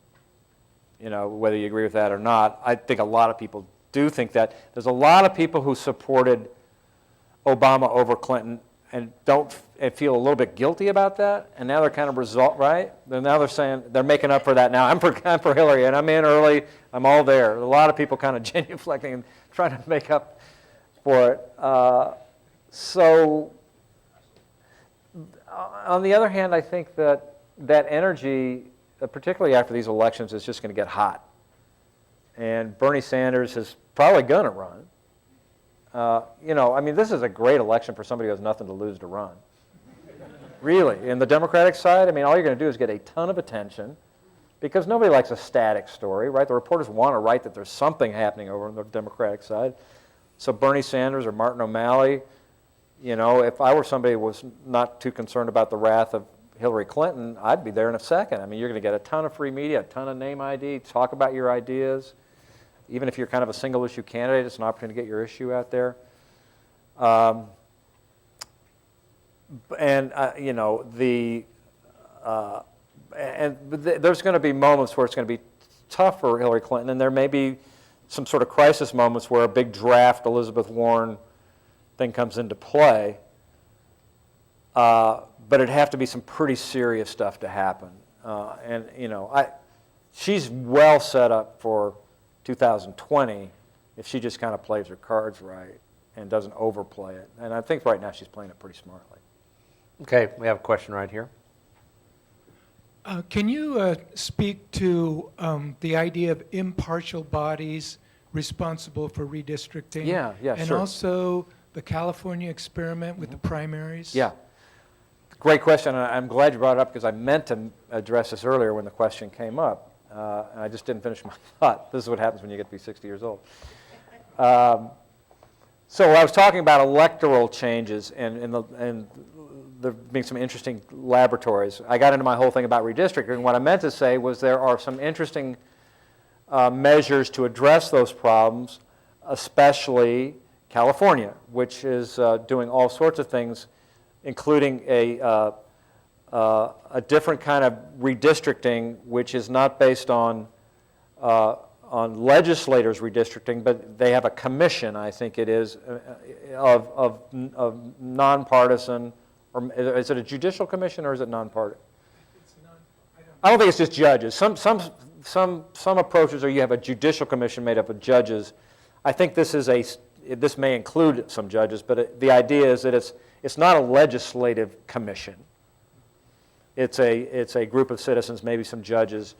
Speaker 4: Whether you agree with that or not, I think a lot of people do think that. There's a lot of people who supported Obama over Clinton and feel a little bit guilty about that, and now they're kind of right? Now they're saying they're making up for that now. I'm for Hillary, and I'm in early. I'm all there. A lot of people kind of genuflecting and trying to make up for it. So, on the other hand, I think that energy, particularly after these elections, is just going to get hot. And Bernie Sanders is probably going to run. This is a great election for somebody who has nothing to lose to run. Really. In the Democratic side, all you're going to do is get a ton of attention, because nobody likes a static story, right? The reporters want to write that there's something happening over on the Democratic side. So Bernie Sanders or Martin O'Malley, if I were somebody who was not too concerned about the wrath of Hillary Clinton, I'd be there in a second. You're going to get a ton of free media, a ton of name ID, talk about your ideas. Even if you're kind of a single issue candidate, it's an opportunity to get your issue out there. There's going to be moments where it's going to be tough for Hillary Clinton, and there may be some sort of crisis moments where a big draft Elizabeth Warren thing comes into play. But it'd have to be some pretty serious stuff to happen. She's well set up for 2020 if she just kind of plays her cards right and doesn't overplay it. And I think right now she's playing it pretty smartly.
Speaker 3: Okay, we have a question right here.
Speaker 7: Can you speak to the idea of impartial bodies responsible for redistricting?
Speaker 4: Yeah,
Speaker 7: and
Speaker 4: sure.
Speaker 7: Also the California experiment with the primaries?
Speaker 4: Yeah. Great question, and I'm glad you brought it up, because I meant to address this earlier when the question came up, and I just didn't finish my thought. This is what happens when you get to be 60 years old. So I was talking about electoral changes and there being some interesting laboratories. I got into my whole thing about redistricting. What I meant to say was there are some interesting measures to address those problems, especially California, which is doing all sorts of things, including a different kind of redistricting, which is not based on legislators redistricting, but they have a commission, I think it is, of nonpartisan, or is it a judicial commission or is it nonpartisan? I don't think it's just judges. Some approaches are you have a judicial commission made up of judges. I think this may include some judges, but the idea is that it's not a legislative commission. It's a group of citizens, maybe some judges,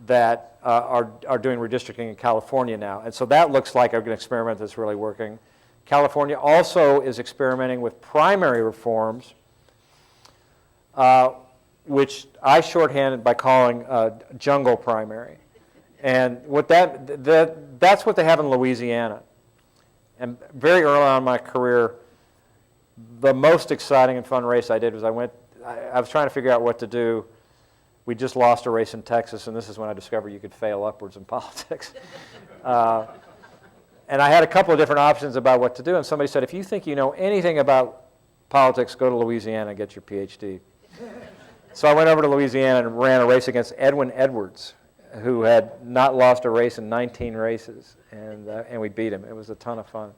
Speaker 4: that are doing redistricting in California now. And so that looks like an experiment that's really working. California also is experimenting with primary reforms, which I shorthanded by calling jungle primary. And that's what they have in Louisiana. And very early on in my career, The most exciting and fun race I did was I was trying to figure out what to do. We just lost a race in Texas, and this is when I discovered you could fail upwards in politics. And I had a couple of different options about what to do, and somebody said, if you think you know anything about politics, go to Louisiana and get your PhD. So I went over to Louisiana and ran a race against Edwin Edwards, who had not lost a race in 19 races, and we beat him. It was a ton of fun.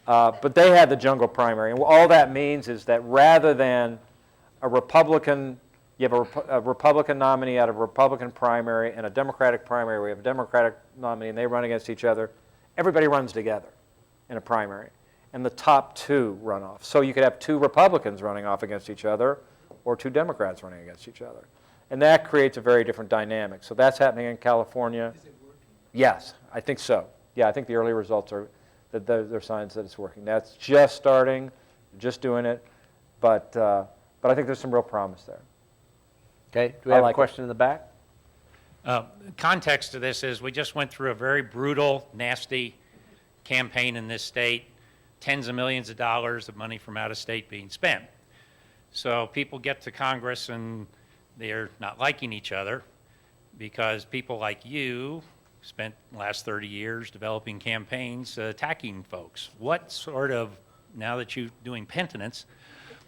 Speaker 4: But they had the jungle primary, and all that means is that rather than a Republican, you have a Republican nominee out of a Republican primary and a Democratic primary, we have a Democratic nominee, and they run against each other. Everybody runs together in a primary, and the top two run off. So you could have two Republicans running off against each other or two Democrats running against each other. And that creates a very different dynamic. So that's happening in California. Is it working? Yes, I think so. Yeah, I think the early results are that they're signs that it's working. That's just starting, just doing it, but I think there's some real promise there.
Speaker 3: Okay, do we have a question in the back?
Speaker 8: Context to this is we just went through a very brutal, nasty campaign in this state, tens of millions of dollars of money from out of state being spent. So people get to Congress and they're not liking each other because people like you spent the last 30 years developing campaigns attacking folks. What sort of, now that you're doing penitence,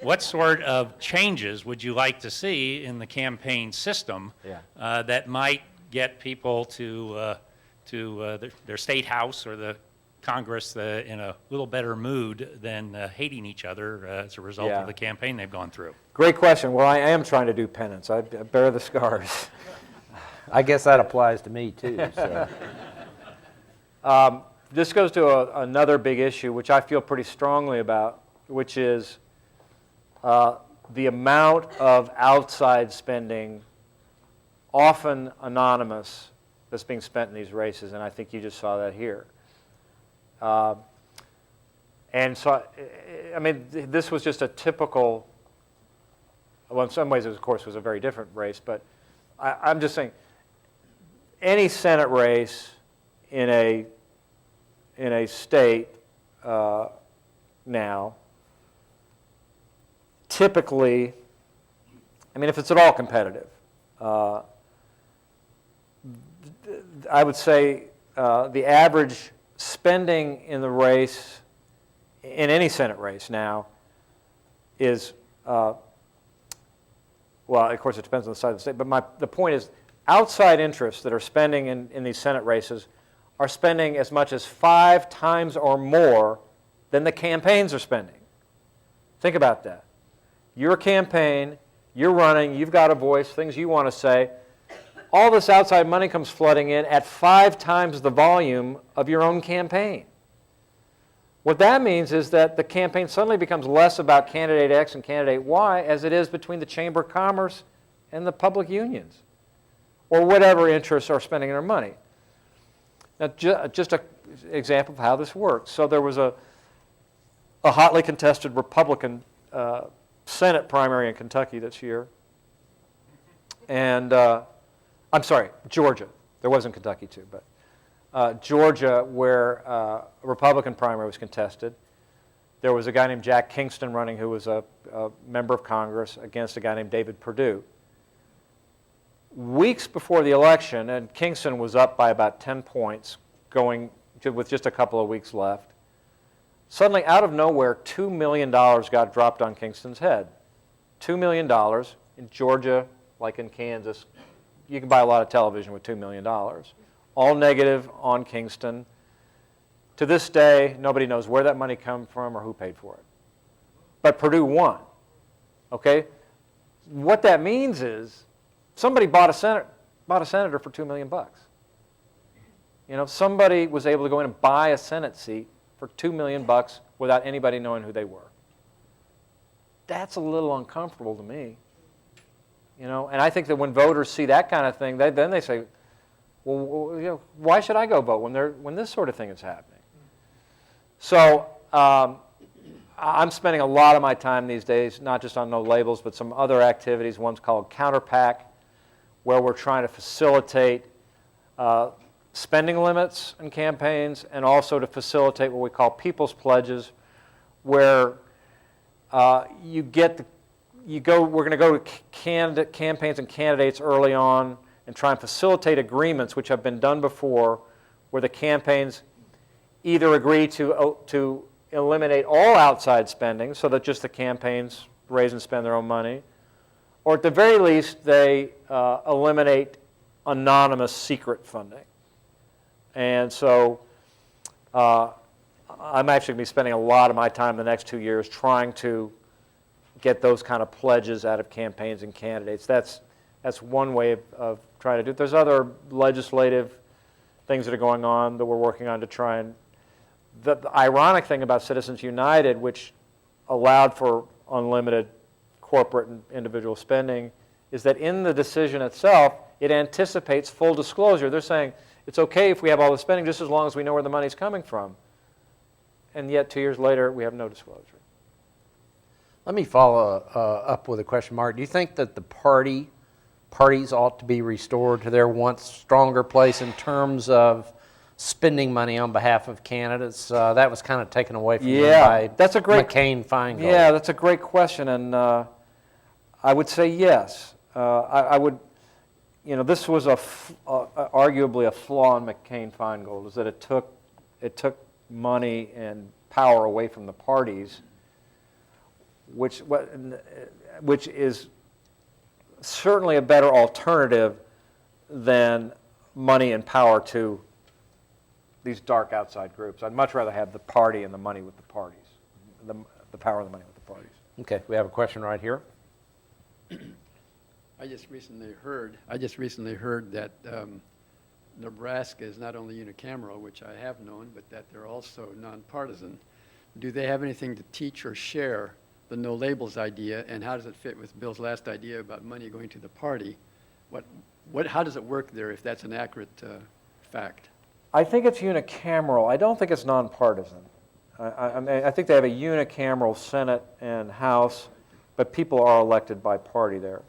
Speaker 8: what sort of changes would you like to see in the campaign system that might get people to their state house or the Congress in a little better mood than hating each other as a result of the campaign they've gone through?
Speaker 4: Great question. Well, I am trying to do penance. I bear the scars.
Speaker 3: I guess that applies to me too. So.
Speaker 4: This goes to another big issue, which I feel pretty strongly about, which is the amount of outside spending, often anonymous, that's being spent in these races, and I think you just saw that here. And so, I mean, this was just a typical, well, in some ways, it, of course, was a very different race, but I'm just saying, any Senate race in a state now, typically, I mean, if it's at all competitive, I would say the average spending in the race, in any Senate race now, is, well, of course it depends on the side of the state, but the point is, outside interests that are spending in these Senate races are spending as much as 5 times or more than the campaigns are spending. Think about that. Your campaign, you're running, you've got a voice, things you want to say. All this outside money comes flooding in at 5 times the volume of your own campaign. What that means is that the campaign suddenly becomes less about candidate X and candidate Y as it is between the Chamber of Commerce and the public unions, or whatever interests are spending their money. Now, just an example of how this works. So there was a hotly contested Republican Senate primary in Kentucky this year. And, I'm sorry, Georgia. There wasn't Kentucky too, but Georgia, where a Republican primary was contested. There was a guy named Jack Kingston running, who was a member of Congress, against a guy named David Perdue. Weeks before the election, and Kingston was up by about 10 points, going with just a couple of weeks left. Suddenly, out of nowhere, $2 million got dropped on Kingston's head. $2 million in Georgia, like in Kansas. You can buy a lot of television with $2 million. All negative on Kingston. To this day, nobody knows where that money came from or who paid for it. But Perdue won. Okay? What that means is somebody bought a senator for $2 million. You know, somebody was able to go in and buy a Senate seat for $2 million without anybody knowing who they were. That's a little uncomfortable to me. You know, and I think that when voters see that kind of thing, then they say, well, you know, why should I go vote when this sort of thing is happening? So I'm spending a lot of my time these days, not just on No Labels, but some other activities. One's called CounterPAC, where we're trying to facilitate spending limits in campaigns, and also to facilitate what we call people's pledges, where we're going to go to campaigns and candidates early on and try and facilitate agreements, which have been done before, where the campaigns either agree to eliminate all outside spending so that just the campaigns raise and spend their own money, or at the very least, they eliminate anonymous secret funding. And so I'm actually going to be spending a lot of my time the next 2 years trying to get those kind of pledges out of campaigns and candidates. That's one way of trying to do it. There's other legislative things that are going on that we're working on to try and... The ironic thing about Citizens United, which allowed for unlimited corporate and individual spending, is that in the decision itself, it anticipates full disclosure. They're saying it's okay if we have all the spending just as long as we know where the money's coming from. And yet 2 years later, we have no disclosure.
Speaker 3: Let me follow up with a question, Mark. Do you think that the parties ought to be restored to their once stronger place in terms of spending money on behalf of candidates? That was kind of taken away from them by
Speaker 4: that's a great,
Speaker 3: McCain-Feingold.
Speaker 4: Yeah, that's a great question, and I would say yes. I would, this was arguably a flaw in McCain-Feingold, is that it took money and power away from the parties, which is certainly a better alternative than money and power to these dark outside groups. I'd much rather have the party and the money with the parties, the power and the money with the parties.
Speaker 3: Okay, we have a question right here.
Speaker 9: I just recently heard that Nebraska is not only unicameral, which I have known, but that they're also nonpartisan. Do they have anything to teach or share the no labels idea, and how does it fit with Bill's last idea about money going to the party? How does it work there if that's an accurate fact?
Speaker 4: I think it's unicameral. I don't think it's nonpartisan. I think they have a unicameral Senate and House, but people are elected by party there.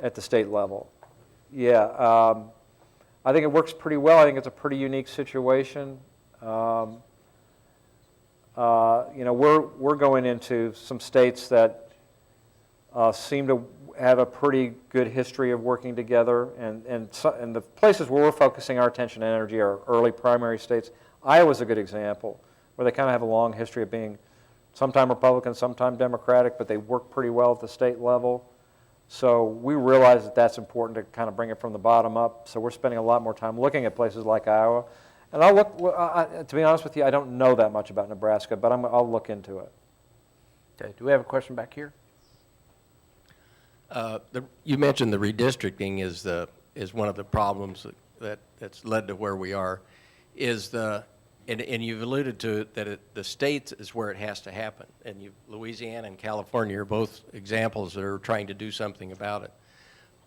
Speaker 4: At the state level. Yeah, I think it works pretty well. I think it's a pretty unique situation. We're going into some states that seem to have a pretty good history of working together, and the places where we're focusing our attention and energy are early primary states. Iowa's a good example, where they kind of have a long history of being sometime Republican, sometime Democratic, but they work pretty well at the state level. So we realize that that's important to kind of bring it from the bottom up. So we're spending a lot more time looking at places like Iowa. And I'll look, to be honest with you, I don't know that much about Nebraska, but I'll look into it.
Speaker 3: Okay, do we have a question back here?
Speaker 10: You mentioned the redistricting is one of the problems that's led to where we are. And you've alluded to it, that the states is where it has to happen. And Louisiana and California are both examples that are trying to do something about it.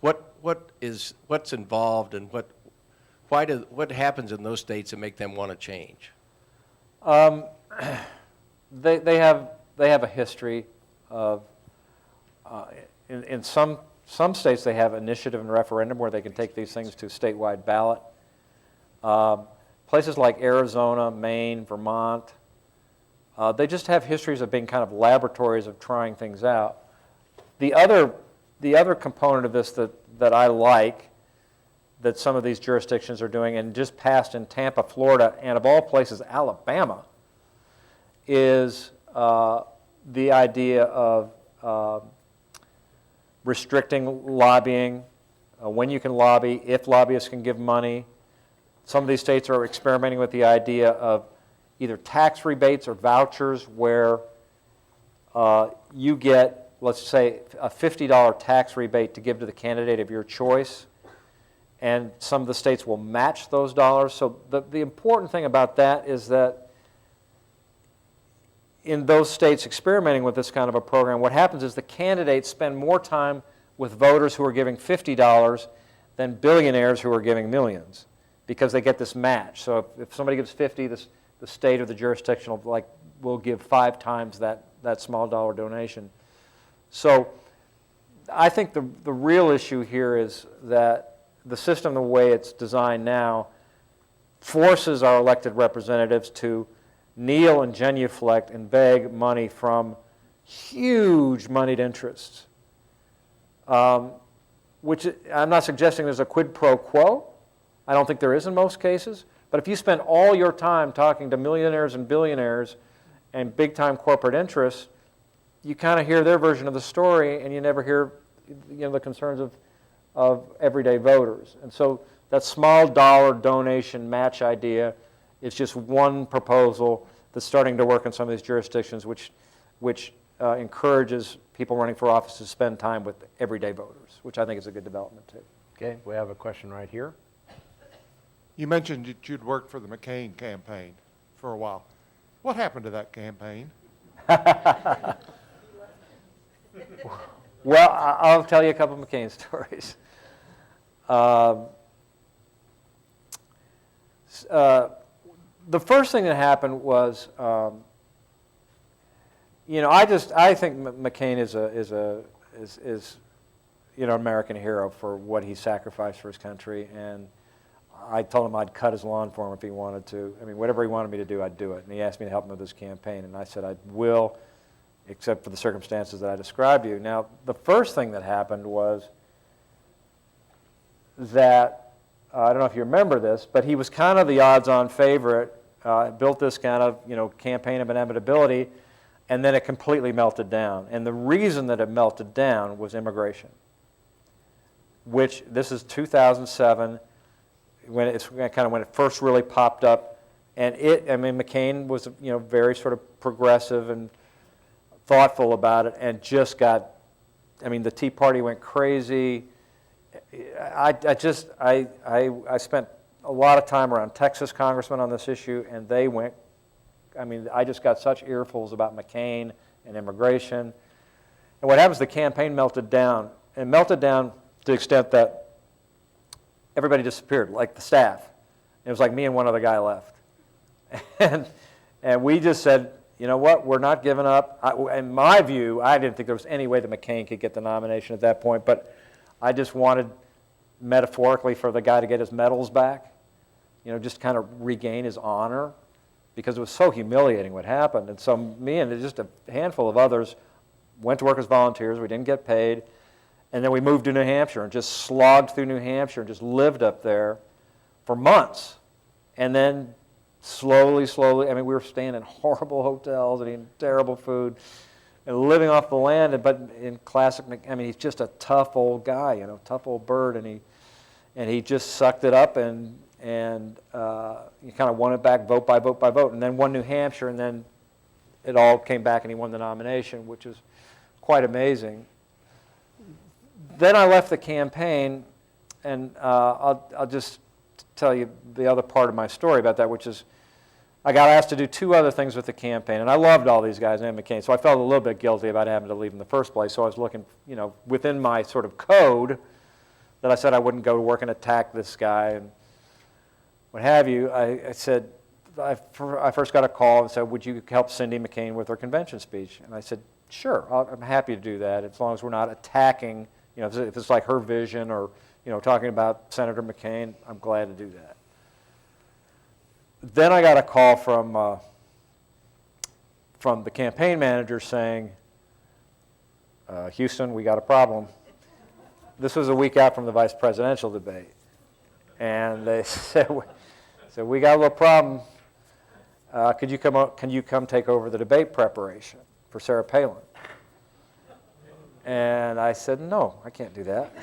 Speaker 10: What's involved, and what happens in those states that make them want to change?
Speaker 4: They have a history of in some states they have initiative and referendum where they can take these things to statewide ballot. Places like Arizona, Maine, Vermont, they just have histories of being kind of laboratories of trying things out. The other component of this that I like, that some of these jurisdictions are doing, and just passed in Tampa, Florida, and of all places, Alabama, is the idea of restricting lobbying, when you can lobby, if lobbyists can give money. Some of these states are experimenting with the idea of either tax rebates or vouchers where you get, let's say, a $50 tax rebate to give to the candidate of your choice, and some of the states will match those dollars. So the important thing about that is that in those states experimenting with this kind of a program, what happens is the candidates spend more time with voters who are giving $50 than billionaires who are giving millions, because they get this match. So if somebody gives 50, the state or the jurisdiction will give 5 times that small dollar donation. So I think the real issue here is that the system, the way it's designed now, forces our elected representatives to kneel and genuflect and beg money from huge moneyed interests, which I'm not suggesting there's a quid pro quo. I don't think there is in most cases. But if you spend all your time talking to millionaires and billionaires and big-time corporate interests, you kind of hear their version of the story, and you never hear the concerns of everyday voters. And so that small dollar donation match idea is just one proposal that's starting to work in some of these jurisdictions, which encourages people running for office to spend time with everyday voters, which I think is a good development too.
Speaker 3: Okay, we have a question right here.
Speaker 11: You mentioned that you'd worked for the McCain campaign for a while. What happened to that campaign?
Speaker 4: Well, I'll tell you a couple of McCain stories. The first thing that happened was, I think McCain is an American hero for what he sacrificed for his country, and I told him I'd cut his lawn for him if he wanted to. I mean, whatever he wanted me to do, I'd do it. And he asked me to help him with his campaign, and I said I will, except for the circumstances that I described to you. Now, the first thing that happened was that, I don't know if you remember this, but he was kind of the odds-on favorite, built this kind of, campaign of inevitability, and then it completely melted down. And the reason that it melted down was immigration, which, this is 2007, when it first really popped up, and McCain was very sort of progressive and thoughtful about it, and just got, the Tea Party went crazy. I spent a lot of time around Texas congressmen on this issue, and they went, I just got such earfuls about McCain and immigration. And what happens, the campaign melted down, and melted down to the extent that everybody disappeared, like the staff. It was like me and one other guy left. And we just said, you know what, we're not giving up. In my view, I didn't think there was any way that McCain could get the nomination at that point, but I just wanted, metaphorically, for the guy to get his medals back, just kind of regain his honor, because it was so humiliating what happened. And so me and just a handful of others went to work as volunteers. We didn't get paid. And then we moved to New Hampshire and just slogged through New Hampshire and just lived up there for months. And then slowly, we were staying in horrible hotels and eating terrible food and living off the land. But in classic, he's just a tough old guy, tough old bird. And he just sucked it up and he kind of won it back vote by vote by vote. And then won New Hampshire, and then it all came back and he won the nomination, which is quite amazing. Then I left the campaign, and I'll just tell you the other part of my story about that, which is I got asked to do two other things with the campaign, and I loved all these guys and McCain, so I felt a little bit guilty about having to leave in the first place. So I was looking, within my sort of code that I said I wouldn't go to work and attack this guy and what have you. I said, I first got a call and said, would you help Cindy McCain with her convention speech? And I said, sure, I'm happy to do that, as long as we're not attacking. If it's like her vision or, talking about Senator McCain, I'm glad to do that. Then I got a call from the campaign manager saying, Houston, we got a problem. This was a week out from the vice presidential debate. And they said, we got a little problem. Can you come take over the debate preparation for Sarah Palin? And I said, no, I can't do that.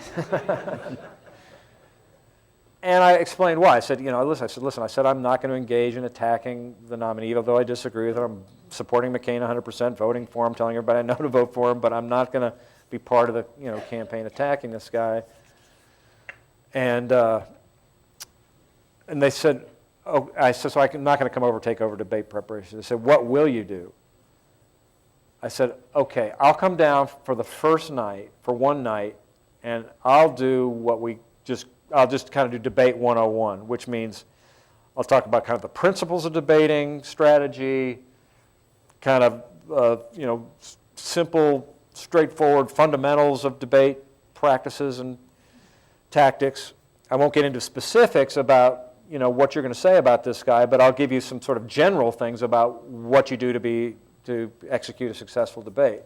Speaker 4: And I explained why. I said, listen, I'm not going to engage in attacking the nominee, although I disagree with her. I'm supporting McCain 100%, voting for him, telling everybody I know to vote for him, but I'm not going to be part of the campaign attacking this guy. And they said, I said, so I'm not going to come over and take over debate preparation. They said, what will you do? I said, okay, I'll come down for the first night, for one night, and I'll just kind of do debate 101, which means I'll talk about kind of the principles of debating, strategy, kind of, simple, straightforward fundamentals of debate practices and tactics. I won't get into specifics about, what you're going to say about this guy, but I'll give you some sort of general things about what you do to execute a successful debate.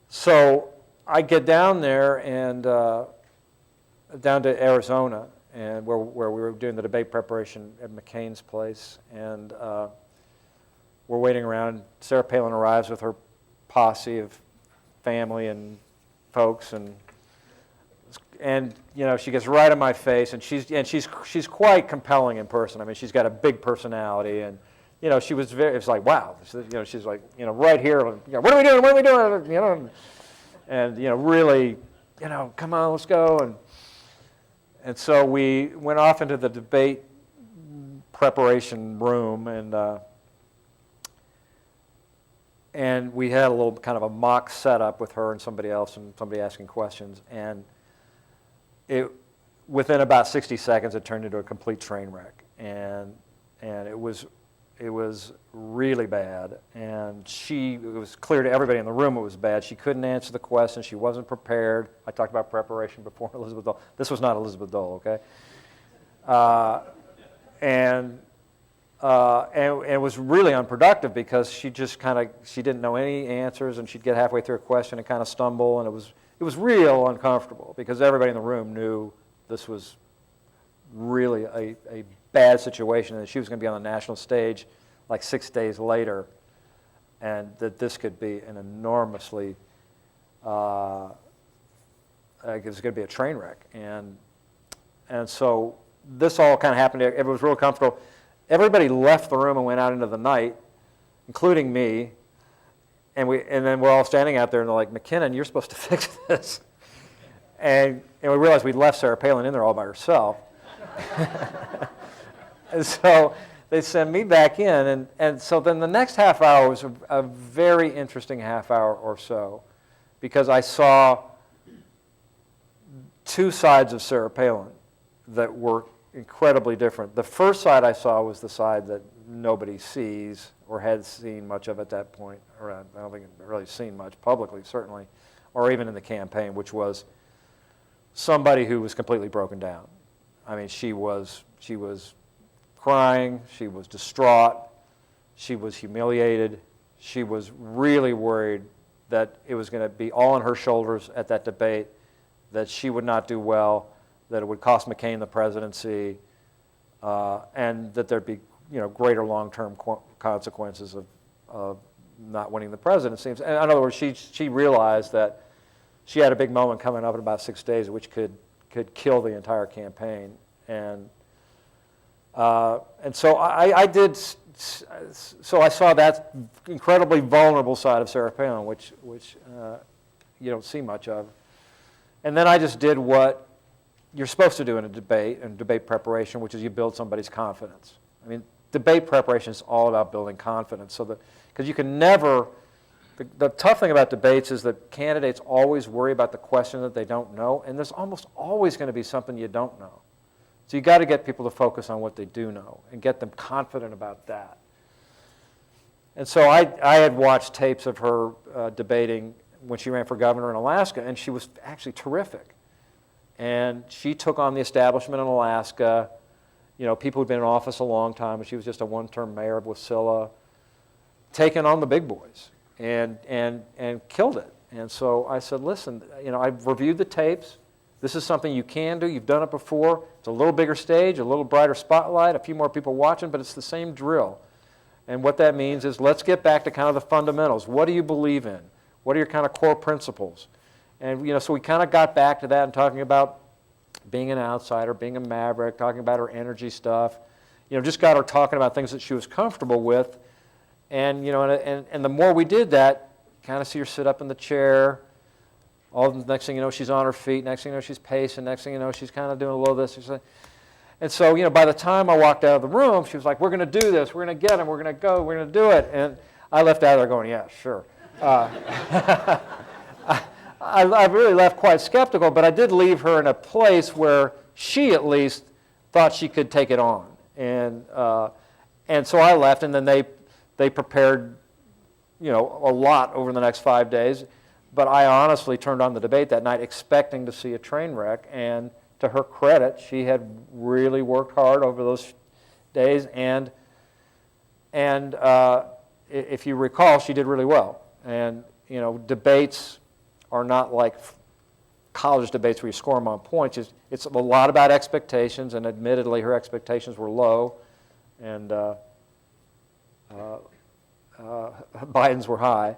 Speaker 4: So I get down there and down to Arizona, and where we were doing the debate preparation at McCain's place, and we're waiting around. Sarah Palin arrives with her posse of family and folks, and she gets right in my face, and she's quite compelling in person. I mean, she's got a big personality, and she was it's like, wow, she's like, right here, what are we doing? What are we doing? And really, come on, let's go. And so we went off into the debate preparation room, and we had a little kind of a mock setup with her and somebody else, and somebody asking questions, and within about 60 seconds, it turned into a complete train wreck, and it was really bad, and it was clear to everybody in the room it was bad. She couldn't answer the question. She wasn't prepared. I talked about preparation before, Elizabeth Dole. This was not Elizabeth Dole, okay? And it was really unproductive because she didn't know any answers, and she'd get halfway through a question and kind of stumble, and it was real uncomfortable because everybody in the room knew this was really a bad situation, and that she was going to be on the national stage like 6 days later, and that this could be an enormously, it was going to be a train wreck. And so this all kind of happened. Everyone was real comfortable. Everybody left the room and went out into the night, including me, and then we're all standing out there, and they're like, McKinnon, you're supposed to fix this. And we realized we'd left Sarah Palin in there all by herself. And so they sent me back in, and so then the next half hour was a very interesting half hour or so, because I saw two sides of Sarah Palin that were incredibly different. The first side I saw was the side that nobody sees or had seen much of at that point, or I don't think I'd really seen much publicly, certainly, or even in the campaign, which was somebody who was completely broken down. I mean, she was crying, she was distraught, she was humiliated, she was really worried that it was going to be all on her shoulders at that debate, that she would not do well, that it would cost McCain the presidency, and that there'd be greater long-term consequences of not winning the presidency. In other words, she realized that she had a big moment coming up in about 6 days, which could kill the entire campaign. And so I did. So I saw that incredibly vulnerable side of Sarah Palin, which you don't see much of. And then I just did what you're supposed to do in a debate and debate preparation, which is you build somebody's confidence. I mean, debate preparation is all about building confidence, because you can never. The tough thing about debates is that candidates always worry about the question that they don't know, and there's almost always going to be something you don't know. So you got to get people to focus on what they do know and get them confident about that. And so I had watched tapes of her debating when she ran for governor in Alaska, and she was actually terrific. And she took on the establishment in Alaska, people who'd been in office a long time, and she was just a one-term mayor of Wasilla, taking on the big boys. And killed it. And so I said, listen, I've reviewed the tapes. This is something you can do. You've done it before. It's a little bigger stage, a little brighter spotlight, a few more people watching, but it's the same drill. And what that means is let's get back to kind of the fundamentals. What do you believe in? What are your kind of core principles? And so we kind of got back to that and talking about being an outsider, being a maverick, talking about her energy stuff. Just got her talking about things that she was comfortable with. And and the more we did that, kind of see her sit up in the chair. Next thing you know, she's on her feet. Next thing you know, she's pacing. Next thing you know, she's kind of doing a little of this. And so, by the time I walked out of the room, she was like, "We're going to do this. We're going to get him. We're going to go. We're going to do it." And I left out of there going, "Yeah, sure." I really left quite skeptical, but I did leave her in a place where she at least thought she could take it on. And so I left, and then they prepared, a lot over the next 5 days. But I honestly turned on the debate that night expecting to see a train wreck, and to her credit, she had really worked hard over those days, and if you recall, she did really well. And debates are not like college debates where you score them on points. It's a lot about expectations, and admittedly, her expectations were low, and Biden's were high.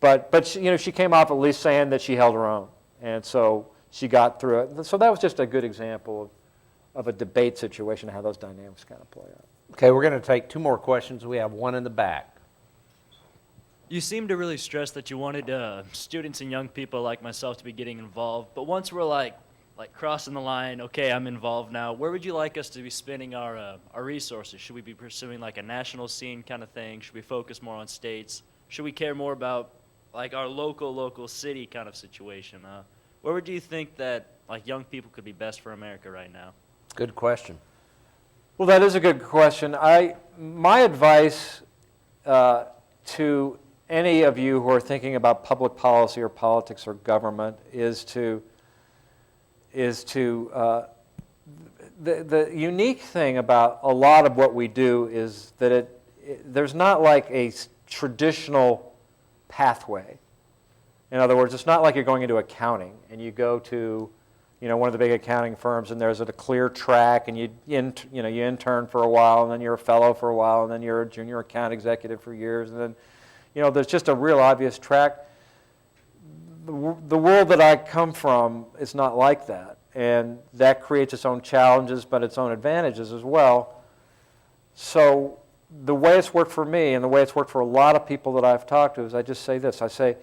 Speaker 4: But she came off at least saying that she held her own, and so she got through it. So that was just a good example of a debate situation, how those dynamics kind of play out.
Speaker 3: Okay, we're going to take 2 more questions. We have one in the back.
Speaker 12: You seem to really stress that you wanted students and young people like myself to be getting involved, but once we're like crossing the line, okay, I'm involved now, where would you like us to be spending our resources? Should we be pursuing like a national scene kind of thing? Should we focus more on states? Should we care more about like our local city kind of situation? Where would you think that like young people could be best for America right now?
Speaker 3: Good question.
Speaker 4: Well, that is a good question. My advice to any of you who are thinking about public policy or politics or government is to the unique thing about a lot of what we do is that there's not like a traditional pathway. In other words, it's not like you're going into accounting and you go to one of the big accounting firms and there's a clear track and you intern for a while and then you're a fellow for a while and then you're a junior account executive for years and then there's just a real obvious track. The world that I come from is not like that, and that creates its own challenges but its own advantages as well. So the way it's worked for me and the way it's worked for a lot of people that I've talked to is I just say this. I say,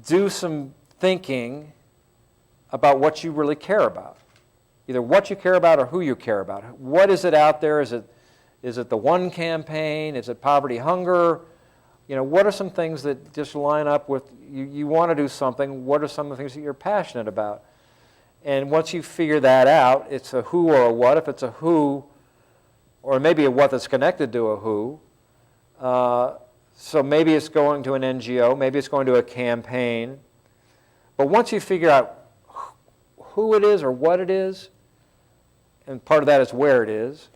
Speaker 4: do some thinking about what you really care about. Either what you care about or who you care about. What is it out there? Is it the one campaign? Is it poverty, hunger? What are some things that just line up with you want to do something? What are some of the things that you're passionate about? And once you figure that out, it's a who or a what. If it's a who, or maybe a what that's connected to a who, so maybe it's going to an NGO, maybe it's going to a campaign. But once you figure out who it is or what it is, and part of that is where it is,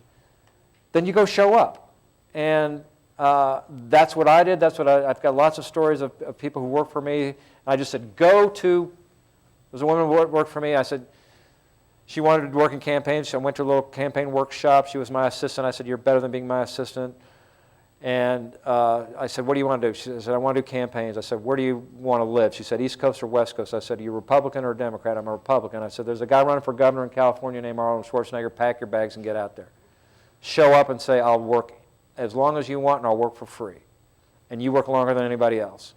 Speaker 4: then you go show up. And that's what I did. I've got lots of stories of people who work for me. I just said, there's a woman who worked for me. I said, she wanted to work in campaigns. So I went to a little campaign workshop. She was my assistant. I said, you're better than being my assistant. And I said, what do you want to do? She said, I want to do campaigns. I said, where do you want to live? She said, East Coast or West Coast? I said, are you Republican or Democrat? I'm a Republican. I said, there's a guy running for governor in California named Arnold Schwarzenegger. Pack your bags and get out there. Show up and say, I'll work as long as you want and I'll work for free. And you work longer than anybody else.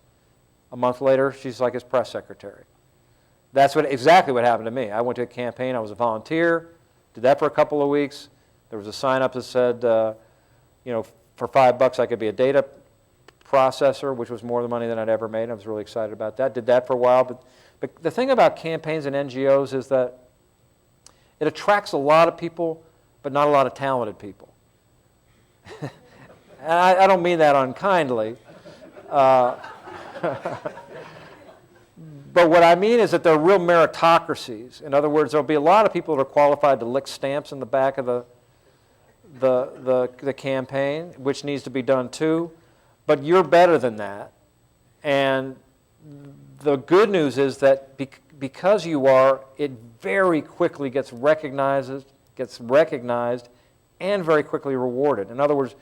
Speaker 4: A month later, she's like his press secretary. That's exactly what happened to me. I went to a campaign. I was a volunteer. Did that for a couple of weeks. There was a sign up that said, for $5 I could be a data processor, which was more money than I'd ever made. I was really excited about that. Did that for a while. But the thing about campaigns and NGOs is that it attracts a lot of people, but not a lot of talented people. And I don't mean that unkindly. But what I mean is that they're real meritocracies. In other words, there'll be a lot of people that are qualified to lick stamps in the back of the campaign, which needs to be done too. But you're better than that. And the good news is that because you are, it very quickly gets recognized and very quickly rewarded. In other words,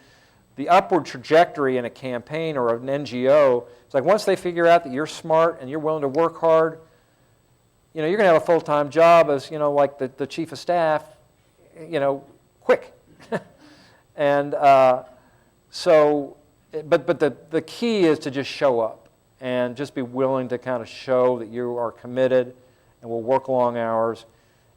Speaker 4: the upward trajectory in a campaign or an NGO, it's like once they figure out that you're smart and you're willing to work hard, you're going to have a full-time job as, like the chief of staff, quick. And but the key is to just show up and just be willing to kind of show that you are committed and will work long hours.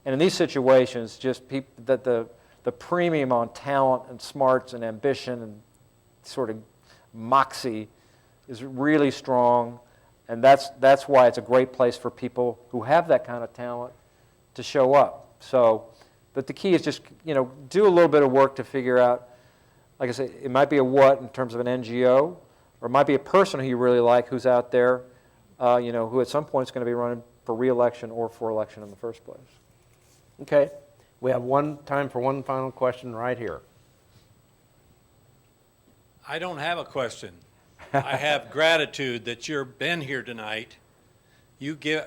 Speaker 4: And in these situations, just that the premium on talent and smarts and ambition and sort of moxie is really strong, and that's why it's a great place for people who have that kind of talent to show up. So, but the key is just do a little bit of work to figure out. Like I say, it might be a what in terms of an NGO, or it might be a person who you really like who's out there, who at some point is going to be running for re-election or for election in the first place.
Speaker 3: Okay. We have time for one final question right here.
Speaker 13: I don't have a question. I have gratitude that you've been here tonight.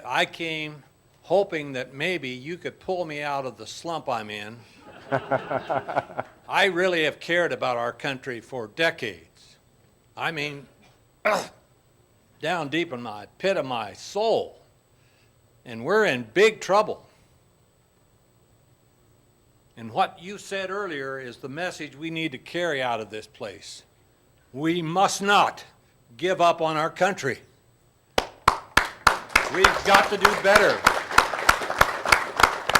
Speaker 13: I came hoping that maybe you could pull me out of the slump I'm in. I really have cared about our country for decades. I mean, down deep in my pit of my soul. And we're in big trouble. And what you said earlier is the message we need to carry out of this place. We must not give up on our country. We've got to do better.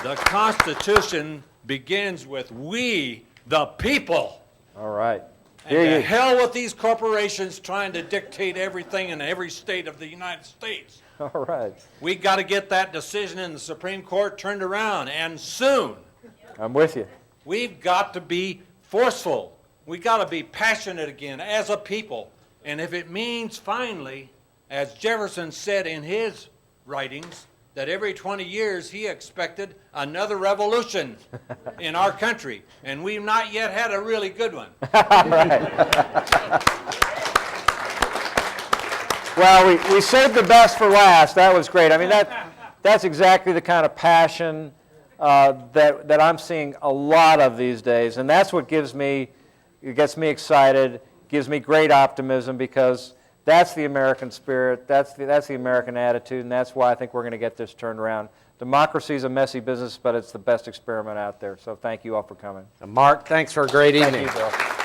Speaker 13: The Constitution begins with we, the people.
Speaker 4: All right.
Speaker 13: And to hell with these corporations trying to dictate everything in every state of the United States.
Speaker 4: All right.
Speaker 13: We got to get that decision in the Supreme Court turned around, and soon.
Speaker 4: I'm with you.
Speaker 13: We've got to be forceful. We've got to be passionate again as a people. And if it means finally, as Jefferson said in his writings, that every 20 years he expected another revolution in our country. And we've not yet had a really good one.
Speaker 4: Well, we saved the best for last. That was great. I mean, that's exactly the kind of passion that I'm seeing a lot of these days. And that's what gets me excited, gives me great optimism, because that's the American spirit, that's the American attitude, and that's why I think we're going to get this turned around. Democracy is a messy business, but it's the best experiment out there. So thank you all for coming.
Speaker 3: Mark, thanks for a great evening.
Speaker 4: Thank you, Bill.